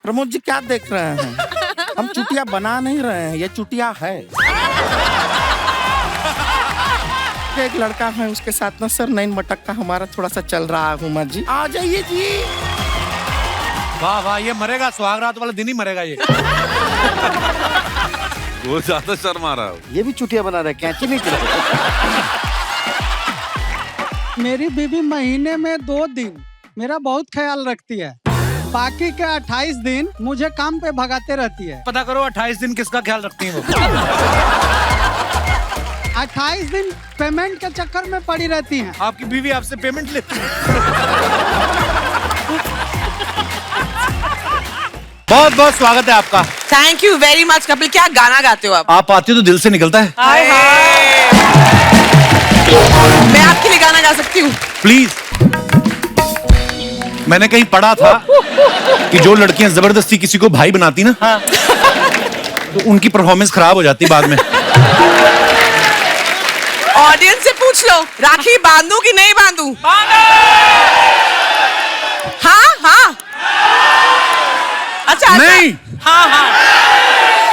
प्रमोद जी क्या देख रहे हैं? हम चुटिया बना नहीं रहे हैं, ये चुटिया है। एक लड़का है, उसके साथ ना सर नैन मटक का हमारा थोड़ा सा चल रहा है। हुमा जी आ जाइए जी। वाह वाह, ये मरेगा, सुहागरात वाला दिन ही मरेगा ये। वो ज्यादा शर्मा रहा है। ये भी चुटिया बना रहा है, कैंची नहीं चला। मेरी बीवी महीने में 2 दिन मेरा बहुत ख्याल रखती है, बाकी के 28 दिन मुझे काम पे भगाते रहती है। पता करो 28 दिन किसका ख्याल रखती है वो। 28 दिन पेमेंट के चक्कर में पड़ी रहती हैं। आपकी बीवी आपसे पेमेंट लेती है। बहुत बहुत स्वागत है आपका। Thank you very much Kapil. क्या गाना गाते हो आप आती हो तो दिल से निकलता है। मैं आपके लिए गाना गा सकती हूँ? प्लीज। मैंने कहीं पढ़ा था कि जो लड़कियां जबरदस्ती किसी को भाई बनाती ना, तो उनकी परफॉर्मेंस खराब हो जाती बाद में। ऑडियंस से पूछ लो, राखी बांधू कि नहीं बांधू? हाँ हाँ। अच्छा नहीं। हाँ हाँ।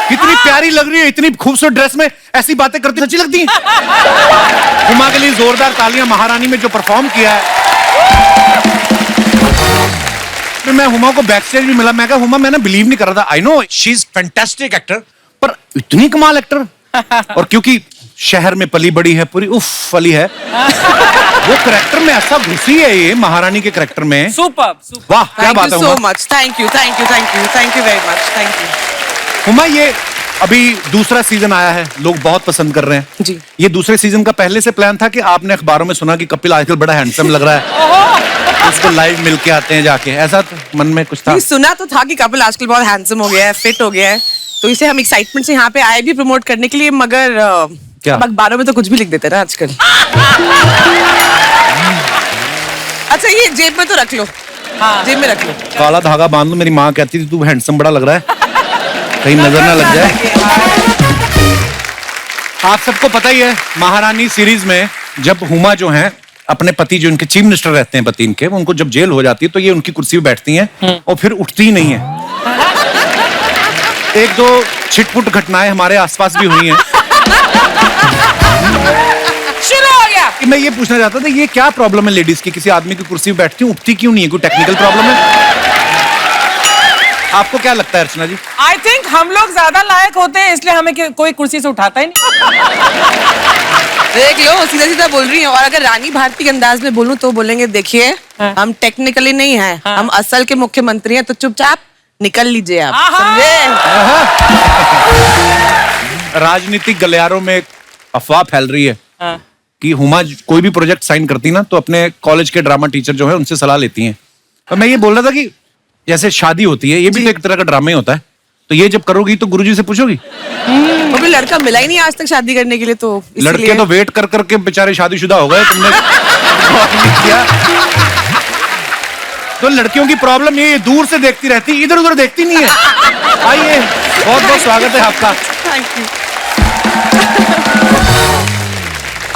कितनी प्यारी लग रही है, इतनी खूबसूरत ड्रेस में ऐसी बातें करती अच्छी लगती हैं। हुमा के लिए जोरदार तालियां। महारानी में जो परफॉर्म किया है। फिर मैं हुमा को बैक स्टेज भी मिला, मैं कहा हुमा, मैंने बिलीव नहीं कर रहा था। I know she is fantastic actor, पर इतनी कमाल एक्टर। और क्योंकि शहर में पली बड़ी है, पूरी उफ फली है, वो करेक्टर में ऐसा घुसी है ये, महारानी के करेक्टर में। सुपर। वाह क्या बात है। सो much. Thank you thank you thank you thank you very much. Thank you Huma. ये अभी दूसरा सीजन आया है, लोग बहुत पसंद कर रहे हैं जी। ये दूसरे सीजन का पहले से प्लान था कि आपने अखबारों में सुना कि कपिल आजकल बड़ा हैंडसम लग रहा है, उसको लाइव मिल के आते हैं जाके, ऐसा तो मन में कुछ था? सुना तो था कि कपिल आजकल बहुत हैंडसम हो गया है, फिट हो गया है, तो इसे हम एक्साइटमेंट से यहाँ पे आए भी प्रमोट करने के लिए, मगर क्या? अखबारों में तो कुछ भी लिख देते ना आजकल। अच्छा ये जेब में तो रख लो। हाँ। जेब में रख लो। काला धागा बांध लो। मेरी माँ कहती थी तू हैंडसम बड़ा लग रहा है, कहीं नजर ना लग जाए। आप सबको पता ही है महारानी सीरीज में जब हुमा जो हैं अपने पति, जो इनके चीफ मिनिस्टर रहते हैं पति इनके, उनको जब जेल हो जाती है तो ये उनकी कुर्सी पे बैठती हैं और फिर उठती ही नहीं है। 1-2 छिटपुट घटनाएं हमारे आसपास भी हुई हैं। शुरू हो गया। कि मैं ये पूछना चाहता था, ये क्या प्रॉब्लम है लेडीज की, किसी आदमी की कुर्सी पे बैठती हूँ उठती क्यों नहीं है? कोई टेक्निकल प्रॉब्लम है? आपको क्या लगता है अर्चना जी? आई थिंक हम लोग ज्यादा लायक होते हैं, इसलिए हमें कोई कुर्सी से उठाता ही नहीं। देख लो सीधा सीधा बोल रही है। और अगर रानी भारती के अंदाज में बोलूं तो बोलेंगे देखिए हम टेक्निकली नहीं हैं, हम असल के मुख्यमंत्री हैं, तो चुपचाप निकल लीजिए आप। समझे? राजनीतिक गलियारों में एक अफवाह फैल रही है कि हुमा कोई भी प्रोजेक्ट साइन करती ना तो अपने कॉलेज के ड्रामा टीचर जो है उनसे सलाह लेती हैं। तो मैं ये बोल रहा था कि जैसे शादी होती है, ये भी तो एक तरह का ड्रामा ही होता है, तो ये जब करोगी तो गुरुजी से पूछोगी? तो भी लड़का मिला ही नहीं आज तक शादी करने के लिए, तो लड़के तो वेट कर करके बेचारे शादीशुदा हो गए, तुमने किया। तो लड़कियों की प्रॉब्लम ये दूर से देखती रहती, इधर उधर देखती नहीं है। आइए, बहुत बहुत स्वागत है आपका। Thank you.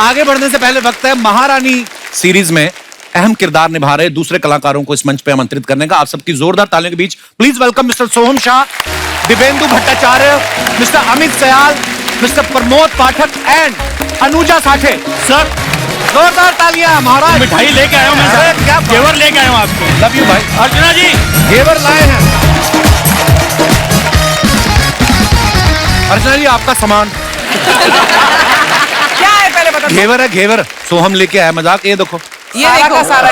आगे बढ़ने से पहले वक्त है महारानी सीरीज में अहम किरदार निभा रहे दूसरे कलाकारों को इस मंच पे आमंत्रित करने का। आप सबकी जोरदार तालियों के बीच please welcome mister Soham Shah, Divyendu Bhattacharya, mister Amit Sayal, mister Pramod Pathak and Anuja Sathe. Sir जोरदार तालियां। महाराज मिठाई लेके आया हूं मैं सर, क्या घेवर लेके आया हूं आपको। लव यू भाई। अर्चना जी घेवर लाए हैं। अर्चना जी आपका सामान क्या है पहले बता। घेवर है, घेवर सोहम लेके आया। मजाक ये देखो, ये देखो सारा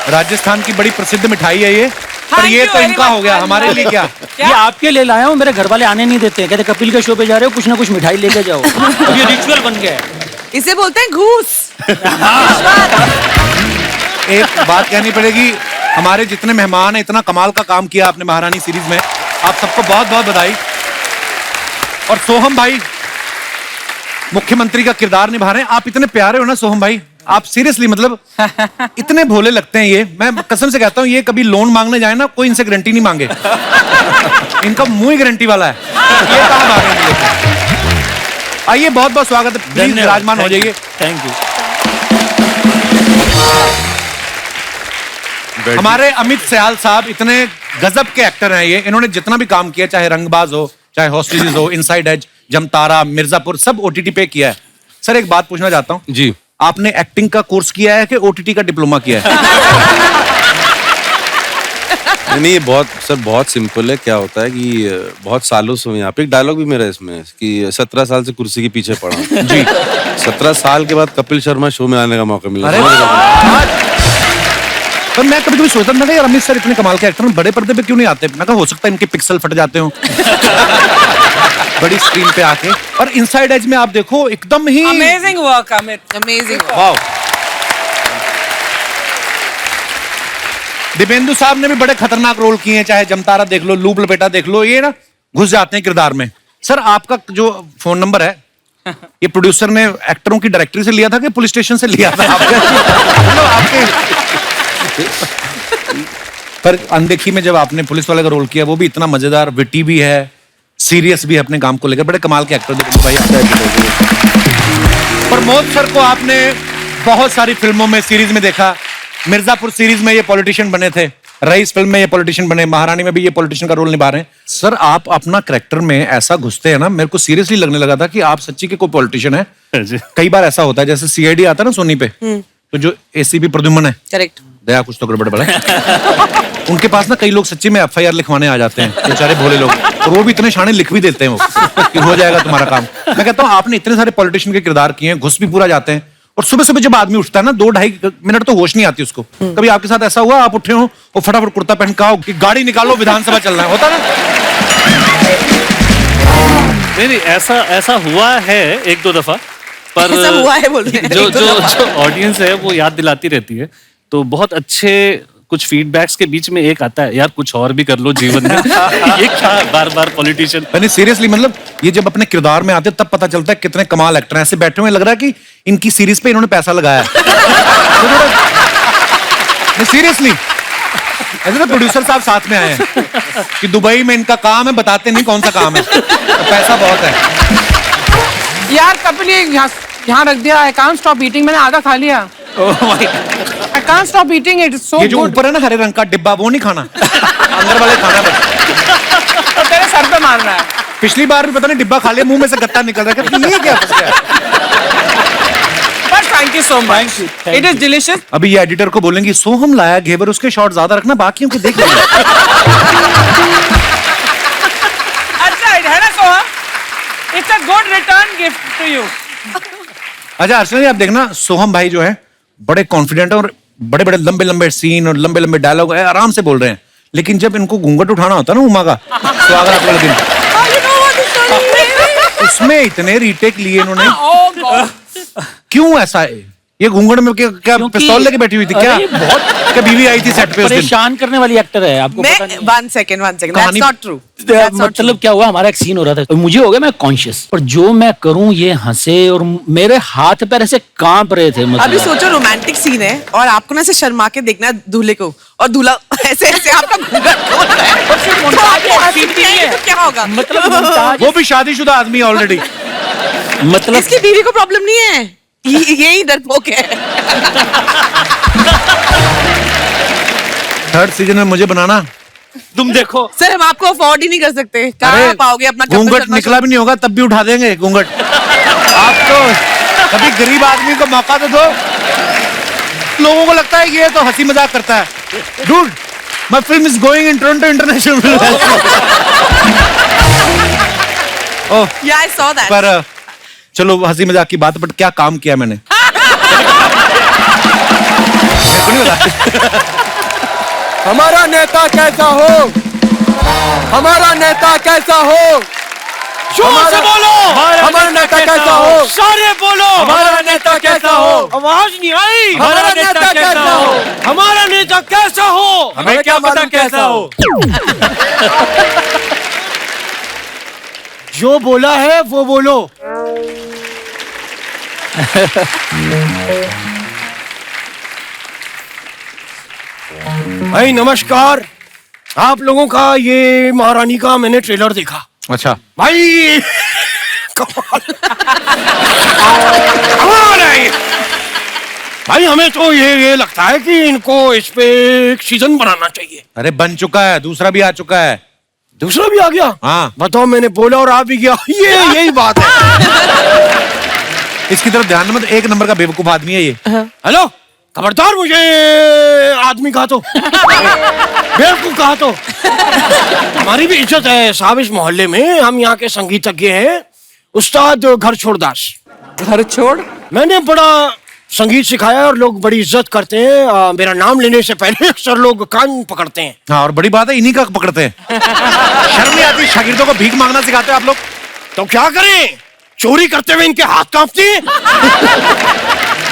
राजस्थान की बड़ी प्रसिद्ध मिठाई है ये, पर ये तो इनका हो गया, हमारे लिए क्या? ये आपके लिए लाया हूँ, मेरे घर वाले आने नहीं देते हैं, कहते कपिल के शो पे जा रहे हो कुछ ना कुछ मिठाई लेके जाओ। अब ये रिचुअल बन गया है। इसे बोलते हैं घूस। एक बात कहनी पड़ेगी, हमारे जितने मेहमान हैं, इतना कमाल का काम किया आपने महारानी सीरीज में, आप सबको बहुत बहुत बधाई। और सोहम भाई मुख्यमंत्री का किरदार निभा रहे हैं। आप इतने प्यारे हो ना सोहम भाई, आप सीरियसली मतलब इतने भोले लगते हैं। ये मैं कसम से कहता हूँ, ये कभी लोन मांगने जाए ना कोई इनसे गारंटी नहीं मांगे। इनका मुंह ही गारंटी वाला है। ये कहाँ भागेंगे? आइए, बहुत बहुत स्वागत है, प्लीज विराजमान हो जाइए। Thank you. हमारे अमित सयाल साहब इतने गजब के एक्टर हैं ये, इन्होंने जितना भी काम किया, चाहे रंगबाज हो, चाहे हॉस्टेजेस हो, इनसाइड एज, जमतारा, मिर्जापुर, सब ओटीटी पे किया है। सर एक बात पूछना चाहता हूँ जी, आपने एक्टिंग का कोर्स किया है कि ओटीटी का डिप्लोमा किया है? नहीं ये बहुत सिंपल है। क्या होता है कि बहुत सालों से हूँ यहाँ पे। एक डायलॉग भी मेरा इसमें है कि 17 साल से कुर्सी के पीछे पड़ा हूँ। जी 17 साल के बाद कपिल शर्मा शो में आने का मौका मिला। पर मैं कभी कभी सोचता था यार अमित सर इतने कमाल के एक्टर बड़े पर्दे पे क्यों नहीं आते? मैं कहा हो सकता है इनके पिक्सल फट जाते हो बड़ी स्क्रीन पे आके। और इनसाइड एज में आप देखो एकदम ही amazing work Amit, amazing. Wow. Dipendu साहब ने भी बड़े खतरनाक रोल किए हैं, चाहे जमतारा देख लो, लूप लपेटा देख लो, ये ना घुस जाते हैं किरदार में। सर आपका जो फोन नंबर है ये प्रोड्यूसर ने एक्टरों की डायरेक्टरी से लिया था कि पुलिस स्टेशन से लिया था आपके? पर अनदेखी में जब आपने पुलिस वाले का रोल किया वो भी इतना मजेदार, विटी भी है, सीरियस भी है अपने काम को लेकर, बड़े कमाल के एक्टर दिपेंदु भाई आप। प्रमोद सर को आपने बहुत सारी फिल्मों में, सीरीज में देखा। मिर्जापुर सीरीज में ये पॉलिटिशियन बने थे, रईस फिल्म में ये पॉलिटिशियन बने, महारानी में भी ये पॉलिटिशियन का रोल निभा रहे हैं। सर आप अपना कैरेक्टर में ऐसा घुसते हैं ना, मेरे को सीरियसली लगने लगा था कि आप सच्ची के कोई पॉलिटिशियन है। कई बार ऐसा होता है जैसे सीआईडी आता है ना सोनी पे, तो जो एसीपी प्रद्युम्न है, करेक्ट, दया कुछ तो गड़बड़ बड़ा उनके पास ना कई लोग सच्ची में एफआईआर लिखवाने आ जाते हैं, बेचारे भोले लोग, और वो भी इतने शाने लिख भी देते हैं वो कि हो जाएगा तुम्हारा काम। मैं कहता हूँ आपने इतने सारे पॉलिटिशियन के किरदार किए हैं, घुस भी पूरा जाते हैं, और सुबह सुबह जब आदमी उठता है ना 2-2.5 मिनट तो होश नहीं आती उसको। कभी आपके साथ ऐसा हुआ आप उठे हो और फटाफट कुर्ता पहन के आओ कि गाड़ी निकालो विधानसभा चलना है, होता ना? नहीं ऐसा हुआ है 1-2 दफा, पर ऐसा हुआ है बोल रहे हैं। जो ऑडियंस है वो याद दिलाती रहती है। तो बहुत अच्छे कुछ फीडबैक्स के बीच में एक आता है, यार कुछ और भी कर लो जीवन में ये क्या बार बार पॉलिटिशियन। मैंने सीरियसली मतलब ये जब अपने किरदार में आते तब पता चलता है कितने कमाल एक्टर हैं। ऐसे बैठे हुए लग रहा है कि इनकी सीरीज पे इन्होंने पैसा लगाया है। सीरियसली ऐसे ना प्रोड्यूसर साहब साथ में आए हैं कि दुबई में इनका काम है, बताते नहीं कौन सा काम है, तो पैसा बहुत है। यार कपिल ये यहाँ रख दिया, आई कांट स्टॉप ईटिंग, मैंने आधा खा लिया। I can't stop eating it. It's so ये जो good. ऊपर है ना हरे रंग का डिब्बा वो नहीं खाना, अंदर वाले खाना बस। तो तेरे सर पे मार रहा है। पिछली बार भी पता नहीं डिब्बा खा लिया, मुंह में से गत्ता निकल रहा है, ये क्या फंस गया? But thank you so much. It is delicious. अभी ये एडिटर को बोलेंगे सोहम लाया घेवर, उसके शॉट ज्यादा रखना, बाकियों के देख लेंगे। अच्छा है ना सोहम? It's a good return gift to you. अच्छा अर्चना जी आप देखना, सोहम भाई जो है बड़े कॉन्फिडेंट और बड़े बड़े लंबे लंबे सीन और लंबे लंबे डायलॉग है, आराम से बोल रहे हैं, लेकिन जब इनको घूंघट उठाना होता है ना उमा का स्वागत वाले दिन, उसमें इतने रीटेक लिए इन्होंने। Oh God. क्यों ऐसा है? ये घूंघट में क्या पिस्तौल लेके बैठी हुई थी क्या? क्या बीवी आई थी सेट पे उस दिन? परेशान करने वाली एक्टर है, आपको पता नहीं। One second. That's not true. मतलब क्या हुआ, हमारा एक सीन हो रहा था और मुझे हो गया मैं कॉन्शियस, पर जो मैं करूं ये हंसे और मेरे हाथ पैर ऐसे कांप रहे थे। मतलब अभी सोचो रोमांटिक सीन है और आपको ना ऐसे शर्मा के देखना दूल्हे को, और दूल्हा ऐसे ऐसे आपका घूंघट खोल रहा है, और फिर मुंडा के हंसी नहीं है तो क्या होगा? मतलब वो भी शादीशुदा आदमी है ऑलरेडी। मतलब इसकी बीवी को प्रॉब्लम नहीं है, यही डरपोक है। थर्ड सीजन में मुझे बनाना, तुम देखो सर हम आपको अफोर्ड ही नहीं कर सकते, कहाँ पाओगे अपना कपिल घूंघट शर्मा निकला भी नहीं होगा तब भी उठा देंगे घूंघट। आप तो कभी गरीब आदमी को मौका तो दो। लोगों को लगता है ये तो हंसी मजाक करता है। Dude my film is going in Toronto international film oh Yeah, I saw that. पर चलो हंसी मजाक की बात, बट क्या काम किया मैंने? हमारा नेता कैसा हो, हमारा नेता कैसा हो, जोर से बोलो, हमारा नेता कैसा हो, सारे बोलो, हमारा नेता कैसा हो, आवाज नहीं आई। हमारा नेता कैसा हो, हमारा नेता कैसा हो, हमें क्या पता कैसा हो। जो बोला है वो बोलो। भाई नमस्कार, आप लोगों का ये महारानी का मैंने ट्रेलर देखा। अच्छा भाई कमाल है ये। भाई हमें तो ये लगता है कि इनको इस पे एक सीजन बनाना चाहिए। अरे बन चुका है, दूसरा भी आ चुका है। दूसरा भी आ गया? हाँ। बताओ, मैंने बोला और आ भी गया। यही बात है। इसकी तरफ ध्यान मत, एक नंबर का बेवकूफ आदमी है ये। हेलो, खबरदार मुझे आदमी कहा तो, बेवकूफ कहा तो। हमारी भी इज्जत है साहब इस मोहल्ले में। हम यहाँ के संगीतज्ञ हैं, उस्ताद घर छोड़ दास। घर छोड़? मैंने बड़ा संगीत सिखाया और लोग बड़ी इज्जत करते हैं। मेरा नाम लेने से पहले अक्सर लोग कान पकड़ते हैं। हाँ, और बड़ी बात है, इन्हीं का पकड़ते हैं। शर्म नहीं आती? शागिर्दों को भीख मांगना सिखाते हो आप लोग। तो क्या करें, चोरी करते हुए इनके हाथ कांपते हैं।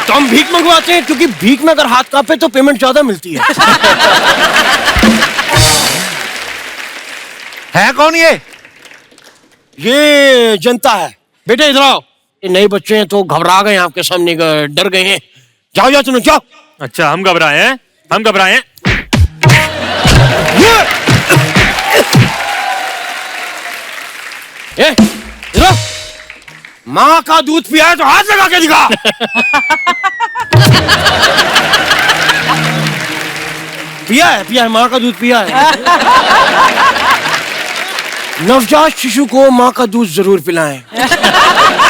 तो हम भीख मंगवाते हैं, क्योंकि भीख में अगर हाथ कांपे तो पेमेंट ज्यादा मिलती है कौन ये? ये जनता है। बेटे इधर आओ। ये नए बच्चे हैं तो घबरा गए, आपके सामने डर गए हैं। जाओ जाओ, तुम जाओ। अच्छा, हम घबराए हैं, हम घबराए हैं। इधर आओ। माँ का दूध पिया है तो हाथ लगा के दिखा। पिया है, माँ का दूध पिया है। नवजात शिशु को माँ का दूध जरूर पिलाएं,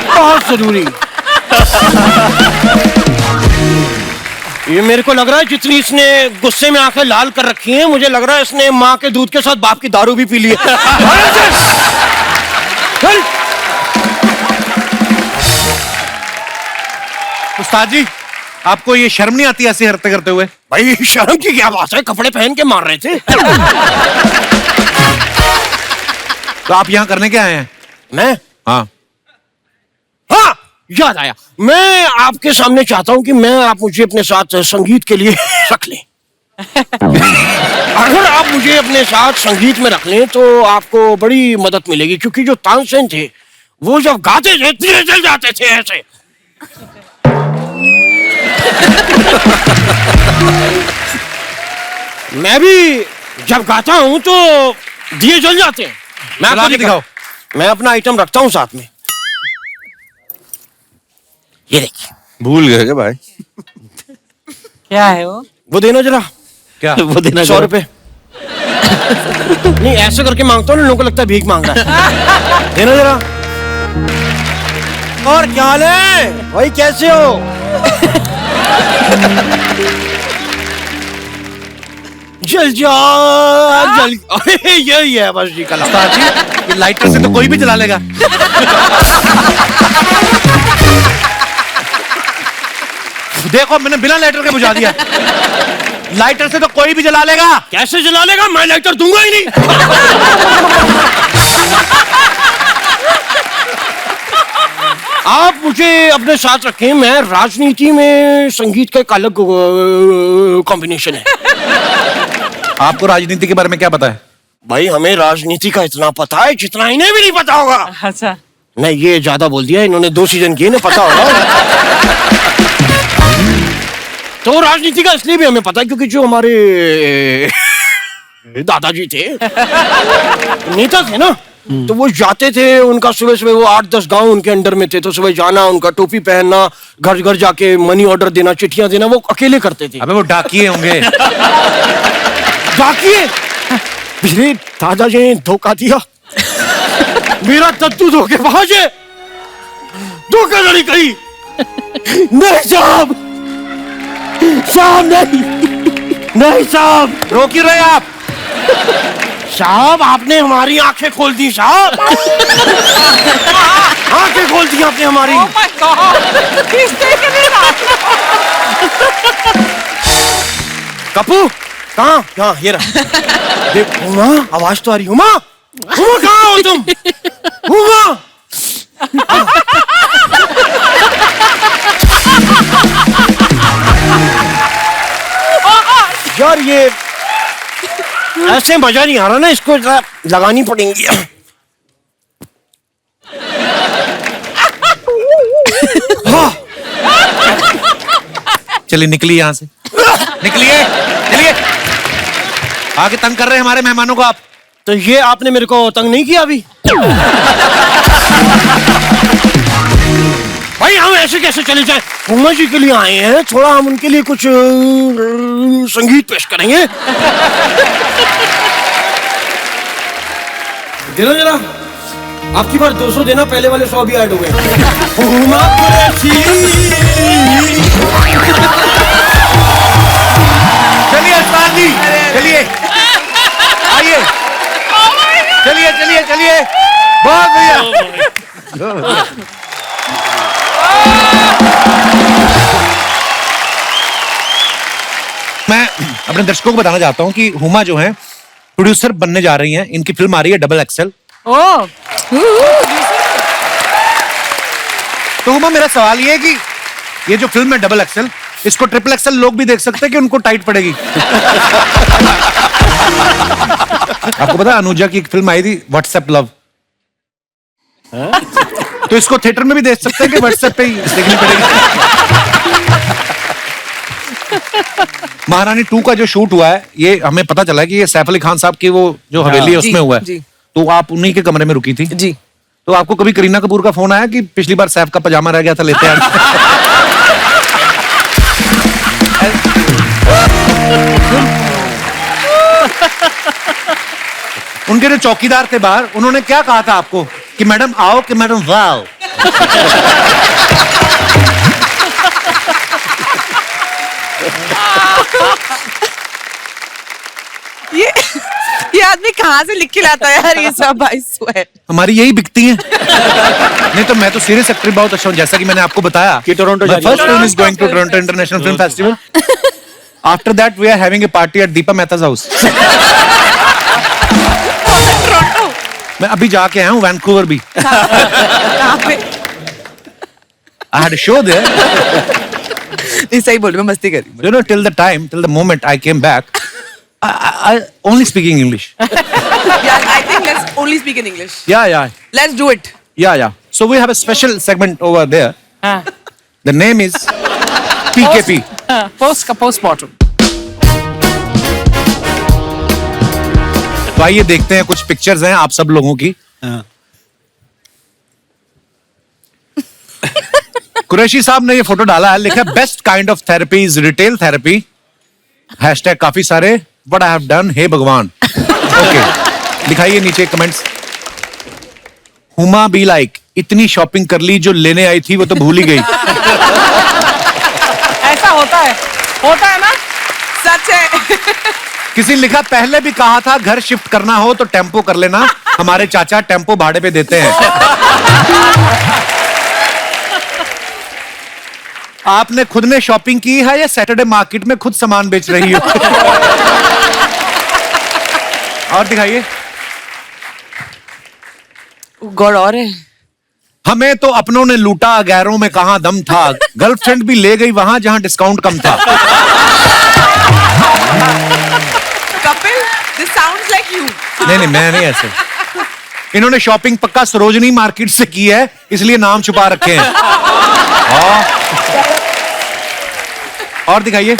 बहुत जरूरी। ये मेरे को लग रहा है जितनी इसने गुस्से में आंखें लाल कर रखी हैं, मुझे लग रहा है इसने माँ के दूध के साथ बाप की दारू भी पी ली है। उस्ताद जी, आपको ये शर्म नहीं आती ऐसे हरकतें करते हुए? भाई शर्म की क्या बात है, कपड़े पहन के मार रहे थे। तो आप यहाँ करने क्या आए हैं? मैं? हाँ याद आया। मैं आपके सामने चाहता हूँ कि आप मुझे अपने साथ संगीत के लिए रख लें। अगर आप मुझे अपने साथ संगीत में रख लें तो आपको बड़ी मदद मिलेगी, क्योंकि जो तानसेन थे वो जब गाते थे तीर चल जाते थे ऐसे। मैं भी जब गाता हूं तो दिए जल जाते हैं। मैं आपको दिखाओ। मैं अपना आइटम रखता हूं साथ में। ये देखिए। भूल गए क्या भाई? क्या है वो देना जरा। क्या? वो देना 100 रुपए। नहीं, ऐसे करके मांगता हूँ ना, लोगों को लगता है भीख मांग रहा है। देना जरा। और क्या हाल है भाई, कैसे हो? जल जा जल। यही है बस जी कला। उस्ताद जी, ये लाइटर से तो कोई भी जला लेगा। देखो, मैंने बिना लाइटर के बुझा दिया। लाइटर से तो कोई भी जला लेगा। कैसे जला लेगा? मैं लाइटर दूंगा ही नहीं। आप मुझे अपने साथ रखें। मैं राजनीति में संगीत का एक अलग कॉम्बिनेशन है। आपको राजनीति के बारे में क्या पता है? भाई हमें राजनीति का इतना पता है जितना इन्हें भी नहीं पता होगा। अच्छा, नहीं, ये ज्यादा बोल दिया। इन्होंने 2 सीजन किए, इन्हें पता होगा। तो राजनीति का इसलिए भी हमें पता है क्योंकि जो हमारे दादाजी थे, नेता थे ना, तो वो जाते थे। उनका सुबह सुबह वो 8-10 गांव उनके अंडर में थे, तो सुबह जाना, उनका टोपी पहनना, घर घर जाके मनी ऑर्डर देना, चिट्ठियां देना, वो अकेले करते थे। अबे वो डाकिए होंगे। डाकिए? मेरे दादाजी ने धोखा दिया। मेरा दद्दू धोखे पहुंचे, धोखाधड़ी करी। नहीं साहब, नहीं साहब। रो क्यों रहे आप? साहब आपने हमारी आंखें खोल दी साहब। आंखें खोल दी आपने हमारी। oh my God, he's taken it out. Kapoor कहाँ? यहाँ, ये रहा। देख उमा, आवाज तो आ रही। उमा, उमा कहाँ हो तुम? उमा। यार ये ऐसे मजा नहीं आ रहा ना, इसको लगानी पड़ेंगी। चलिए निकलिए यहाँ से, निकलिए, चलिए। आगे तंग कर रहे हैं हमारे मेहमानों को आप। तो ये आपने मेरे को तंग नहीं किया अभी? भाई हम ऐसे कैसे चले जाए? हुमा जी के लिए आए हैं, थोड़ा हम उनके लिए कुछ संगीत पेश करेंगे। देना जरा, आपकी बार 200 देना, पहले वाले 100 भी ऐड हो गए। हुमा कुरैशी। चलिए उस्ताद जी, चलिए आइए, चलिए चलिए चलिए, बहुत बढ़िया। मैं अपने दर्शकों को बताना चाहता हूं कि हुमा जो है प्रोड्यूसर बनने जा रही हैं। इनकी फिल्म आ रही है डबल एक्सेल। ओह तो हुमा, मेरा सवाल ये है कि ये जो फिल्म है डबल एक्सेल, इसको ट्रिपल एक्सेल लोग भी देख सकते हैं कि उनको टाइट पड़ेगी? आपको पता है अनुजा की एक फिल्म आई थी व्हाट्सएप लव, तो इसको थिएटर में भी देख सकते हैं कि व्हाट्सएप पे ही देखनी पड़ेगी? महारानी 2 का जो शूट हुआ है, ये हमें पता चला है कि ये सैफ अली खान साहब की वो जो हवेली है उसमें हुआ है। जी। तो आप उन्हीं के कमरे में रुकी थी? जी। तो आपको कभी करीना कपूर का फोन आया कि पिछली बार सैफ का पजामा रह गया था, लेते आए? उनके जो चौकीदार थे बाहर, उन्होंने क्या कहा था आपको कि मैडम आओ कि मैडम वाओ? ये आदमी कहाँ से लिख के लाता है यार ये सब? I swear. हमारी यही बिकती है। नहीं तो मैं तो सीरियस एक्टर बहुत अच्छा हूँ, जैसा कि मैंने आपको बताया कि Toronto first film is going to Toronto international film festival. After that we are having a party at Deepa Mehta's house. मैं अभी जाके आया हूँ वैंकूवर भी। कहाँ पे? I had a show there. नहीं सही बोल, मैं मस्ती कर रही हूँ। You know, till the moment I came back, I only speaking English. Yeah, I think let's only speak in English. Yeah. Let's do it. Yeah. So we have a special segment over there. The name is PKP. postmortem. तो आइए देखते हैं, कुछ pictures हैं आप सब लोगों की। कुरैशी साहब ने ये फोटो डाला है, लिखा है best kind of therapy is retail therapy. Hashtag काफी सारे, व्हाट आई हैव डन, हे भगवान। ओके, दिखाइए नीचे कमेंट्स। हुमा बी लाइक, इतनी शॉपिंग कर ली, जो लेने आई थी वो तो भूल ही गई। ऐसा होता है ना? सच है। किसी ने लिखा, पहले भी कहा था घर शिफ्ट करना हो तो टेम्पो कर लेना, हमारे चाचा टेम्पो भाड़े पे देते हैं। आपने खुद ने शॉपिंग की है या सैटरडे मार्केट में खुद सामान बेच रही हो? और दिखाइए। गौर और है। हमें तो अपनों ने लूटा, गैरों में कहां दम था, गर्लफ्रेंड भी ले गई वहां जहां डिस्काउंट कम था। Kapil, this sounds like you. नहीं, मैं नहीं ऐसे। इन्होंने शॉपिंग पक्का सरोजनी मार्केट से की है, इसलिए नाम छुपा रखे हैं। और दिखाइए।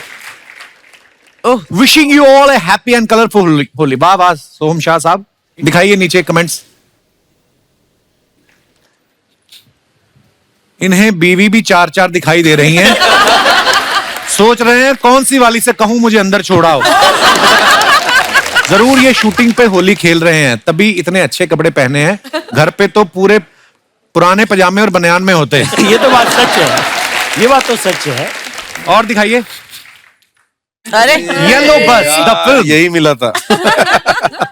Wishing you all A happy and colourful Holi. वाह सोहम शाह साहब। दिखाइए नीचे कमेंट्स। इन्हें बीवी भी 4 दिखाई दे रही हैं। सोच रहे हैं कौन सी वाली से कहूं मुझे अंदर छोड़ाओ। जरूर ये शूटिंग पे होली खेल रहे हैं, तभी इतने अच्छे कपड़े पहने हैं। घर पे तो पूरे पुराने पजामे और बनियान में होते हैं। ये तो बात सच है, ये बात तो सच है। और दिखाइए। अरे येलो बस द फिल्म, यही मिला था।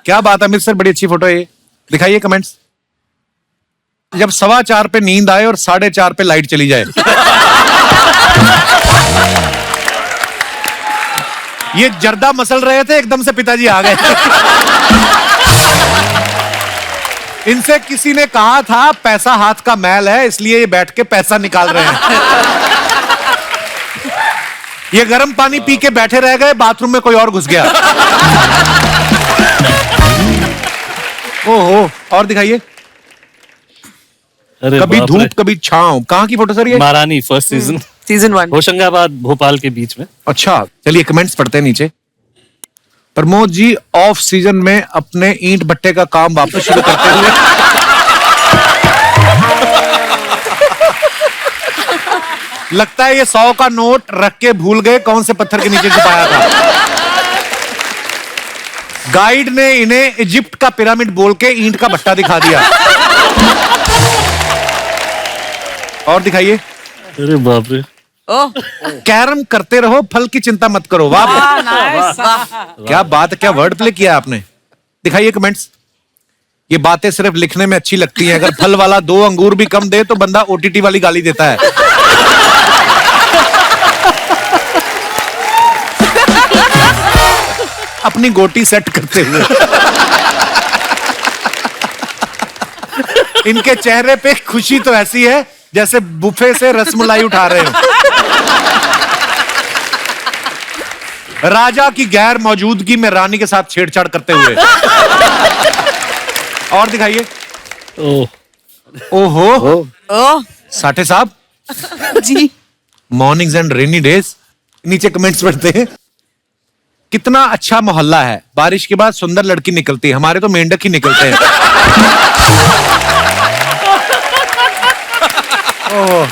क्या बात है अमित, बड़ी अच्छी फोटो है ये। दिखाइए कमेंट्स। जब 4:15 पे नींद आए और 4:30 पे लाइट चली जाए। ये जर्दा मसल रहे थे, एकदम से पिताजी आ गए। इनसे किसी ने कहा था पैसा हाथ का मैल है, इसलिए ये बैठ के पैसा निकाल रहे हैं। ये गर्म पानी पी के बैठे रह गए, बाथरूम में कोई और घुस गया। ओहो। और दिखाइए। अरे कभी बाप रे। धूप कभी छांव। कहाँ की फोटो सर ये? महारानी first season, season 1, Hoshangabad Bhopal के बीच में। अच्छा, चलिए कमेंट्स पढ़ते हैं नीचे। प्रमोद जी ऑफ सीजन में अपने ईंट भट्टे का काम वापस शुरू करते हुए लगता है ये 100 का नोट रख के भूल गए कौन से पत्थर के नीचे छुपाया था। गाइड ने इन्हें इजिप्ट का पिरामिड बोल के ईंट का भट्टा दिखा दिया। और दिखाइए। अरे बाप रे। ओह, कैरम करते रहो, फल की चिंता मत करो। वाह क्या बात है, क्या वर्ड प्ले किया आपने। दिखाइए कमेंट्स। ये बातें सिर्फ लिखने में अच्छी लगती हैं, अगर फल वाला 2 अंगूर भी कम दे तो बंदा ओटीटी वाली गाली देता है। अपनी गोटी सेट करते हुए इनके चेहरे पे खुशी तो ऐसी है जैसे बुफे से रसमलाई उठा रहे हो। राजा की गैर मौजूदगी में रानी के साथ छेड़छाड़ करते हुए। और दिखाइए। ओहो ओह, साठे साहब ji. Mornings and rainy days. नीचे कमेंट्स पढ़ते हैं। कितना अच्छा मोहल्ला है, बारिश के बाद सुंदर लड़की निकलती है, हमारे तो मेंढक ही निकलते हैं। ओह,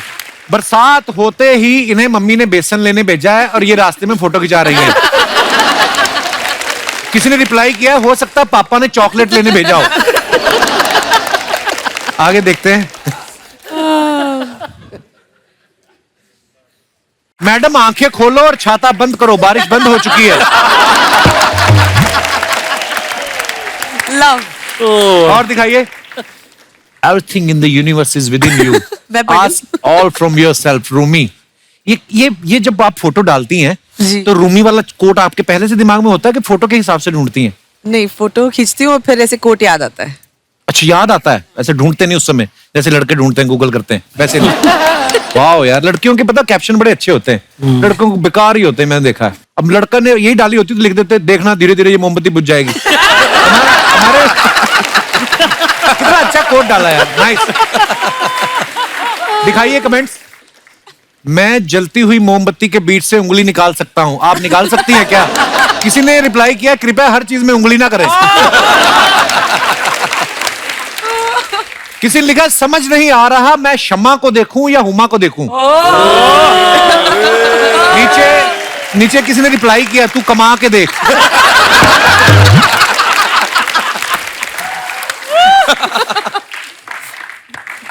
बरसात होते ही इन्हें मम्मी ने बेसन लेने भेजा है और ये रास्ते में फोटो खिंचा रही हैं। किसी ने रिप्लाई किया, हो सकता है पापा ने चॉकलेट लेने भेजा हो। आगे देखते हैं। मैडम आंखें खोलो और छाता बंद करो, बारिश बंद हो चुकी है। लव। और दिखाइए। Everything in the universe is within you. मैं पढ़ Ask all from yourself, Rumi. ये जब आप फोटो डालती हैं जी। तो रूमी वाला कोट आपके पहले से दिमाग में होता है कि फोटो के हिसाब से ढूंढती हैं? नहीं, फोटो खींचती हूँ फिर ऐसे कोट याद आता है। अच्छा, याद आता है, ऐसे ढूंढते नहीं उस समय जैसे लड़के ढूंढते हैं, गूगल करते हैं वैसे नहीं। वाह यार, लड़कियों के पता कैप्शन बड़े अच्छे होते हैं, लड़कों को बेकार ही होते हैं, मैंने देखा है। अब लड़का ने यही डाली होती तो लिख देते, देखना धीरे धीरे ये मोमबत्ती बुझ जाएगी। हमारे कितना अच्छा कोट डाला यार, नाइस। दिखाइए कमेंट्स। मैं जलती हुई मोमबत्ती के बीच से उंगली निकाल सकता हूं, आप निकाल सकती हैं क्या? किसी ने रिप्लाई किया, कृपया हर चीज में उंगली ना करें। किसी ने लिखा, समझ नहीं आ रहा मैं शम्मा को देखूं या हुमा को देखूं। नीचे किसी ने रिप्लाई किया, तू कमा के देख।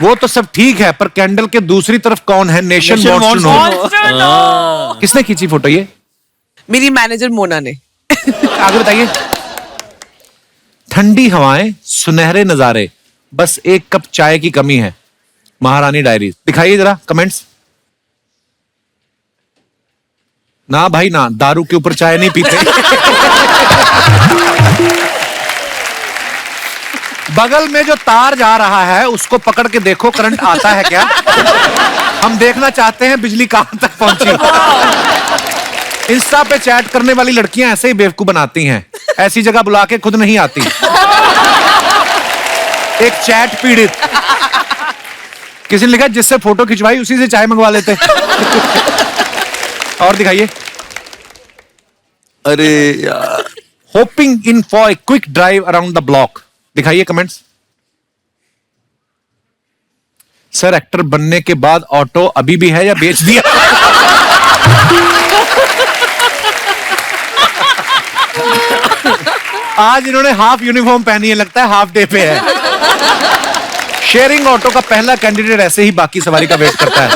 वो तो सब ठीक है, पर कैंडल के दूसरी तरफ कौन है? Nation wants to know. किसने खींची फोटो ये? मेरी मैनेजर मोना ने। आगे बताइए। ठंडी हवाएं, सुनहरे नजारे, बस एक कप चाय की कमी है, महारानी डायरी। दिखाइए जरा कमेंट्स। ना भाई ना, दारू के ऊपर चाय नहीं पीते। बगल में जो तार जा रहा है उसको पकड़ के देखो, करंट आता है क्या? हम देखना चाहते हैं बिजली कहां तक पहुंची। इंस्टा पे चैट करने वाली लड़कियां ऐसे ही बेवकूफ बनाती हैं, ऐसी जगह बुला के खुद नहीं आती। एक चैट पीड़ित। किसी ने लिखा, जिससे फोटो खिंचवाई उसी से चाय मंगवा लेते। और दिखाइए। अरे यार, hopping in for a quick drive around the block. दिखाइए कमेंट्स। सर, एक्टर बनने के बाद ऑटो अभी भी है या बेच दिया? आज इन्होंने हाफ यूनिफॉर्म पहनी है, लगता है हाफ डे पे है। शेयरिंग ऑटो का पहला कैंडिडेट ऐसे ही बाकी सवारी का वेट करता है।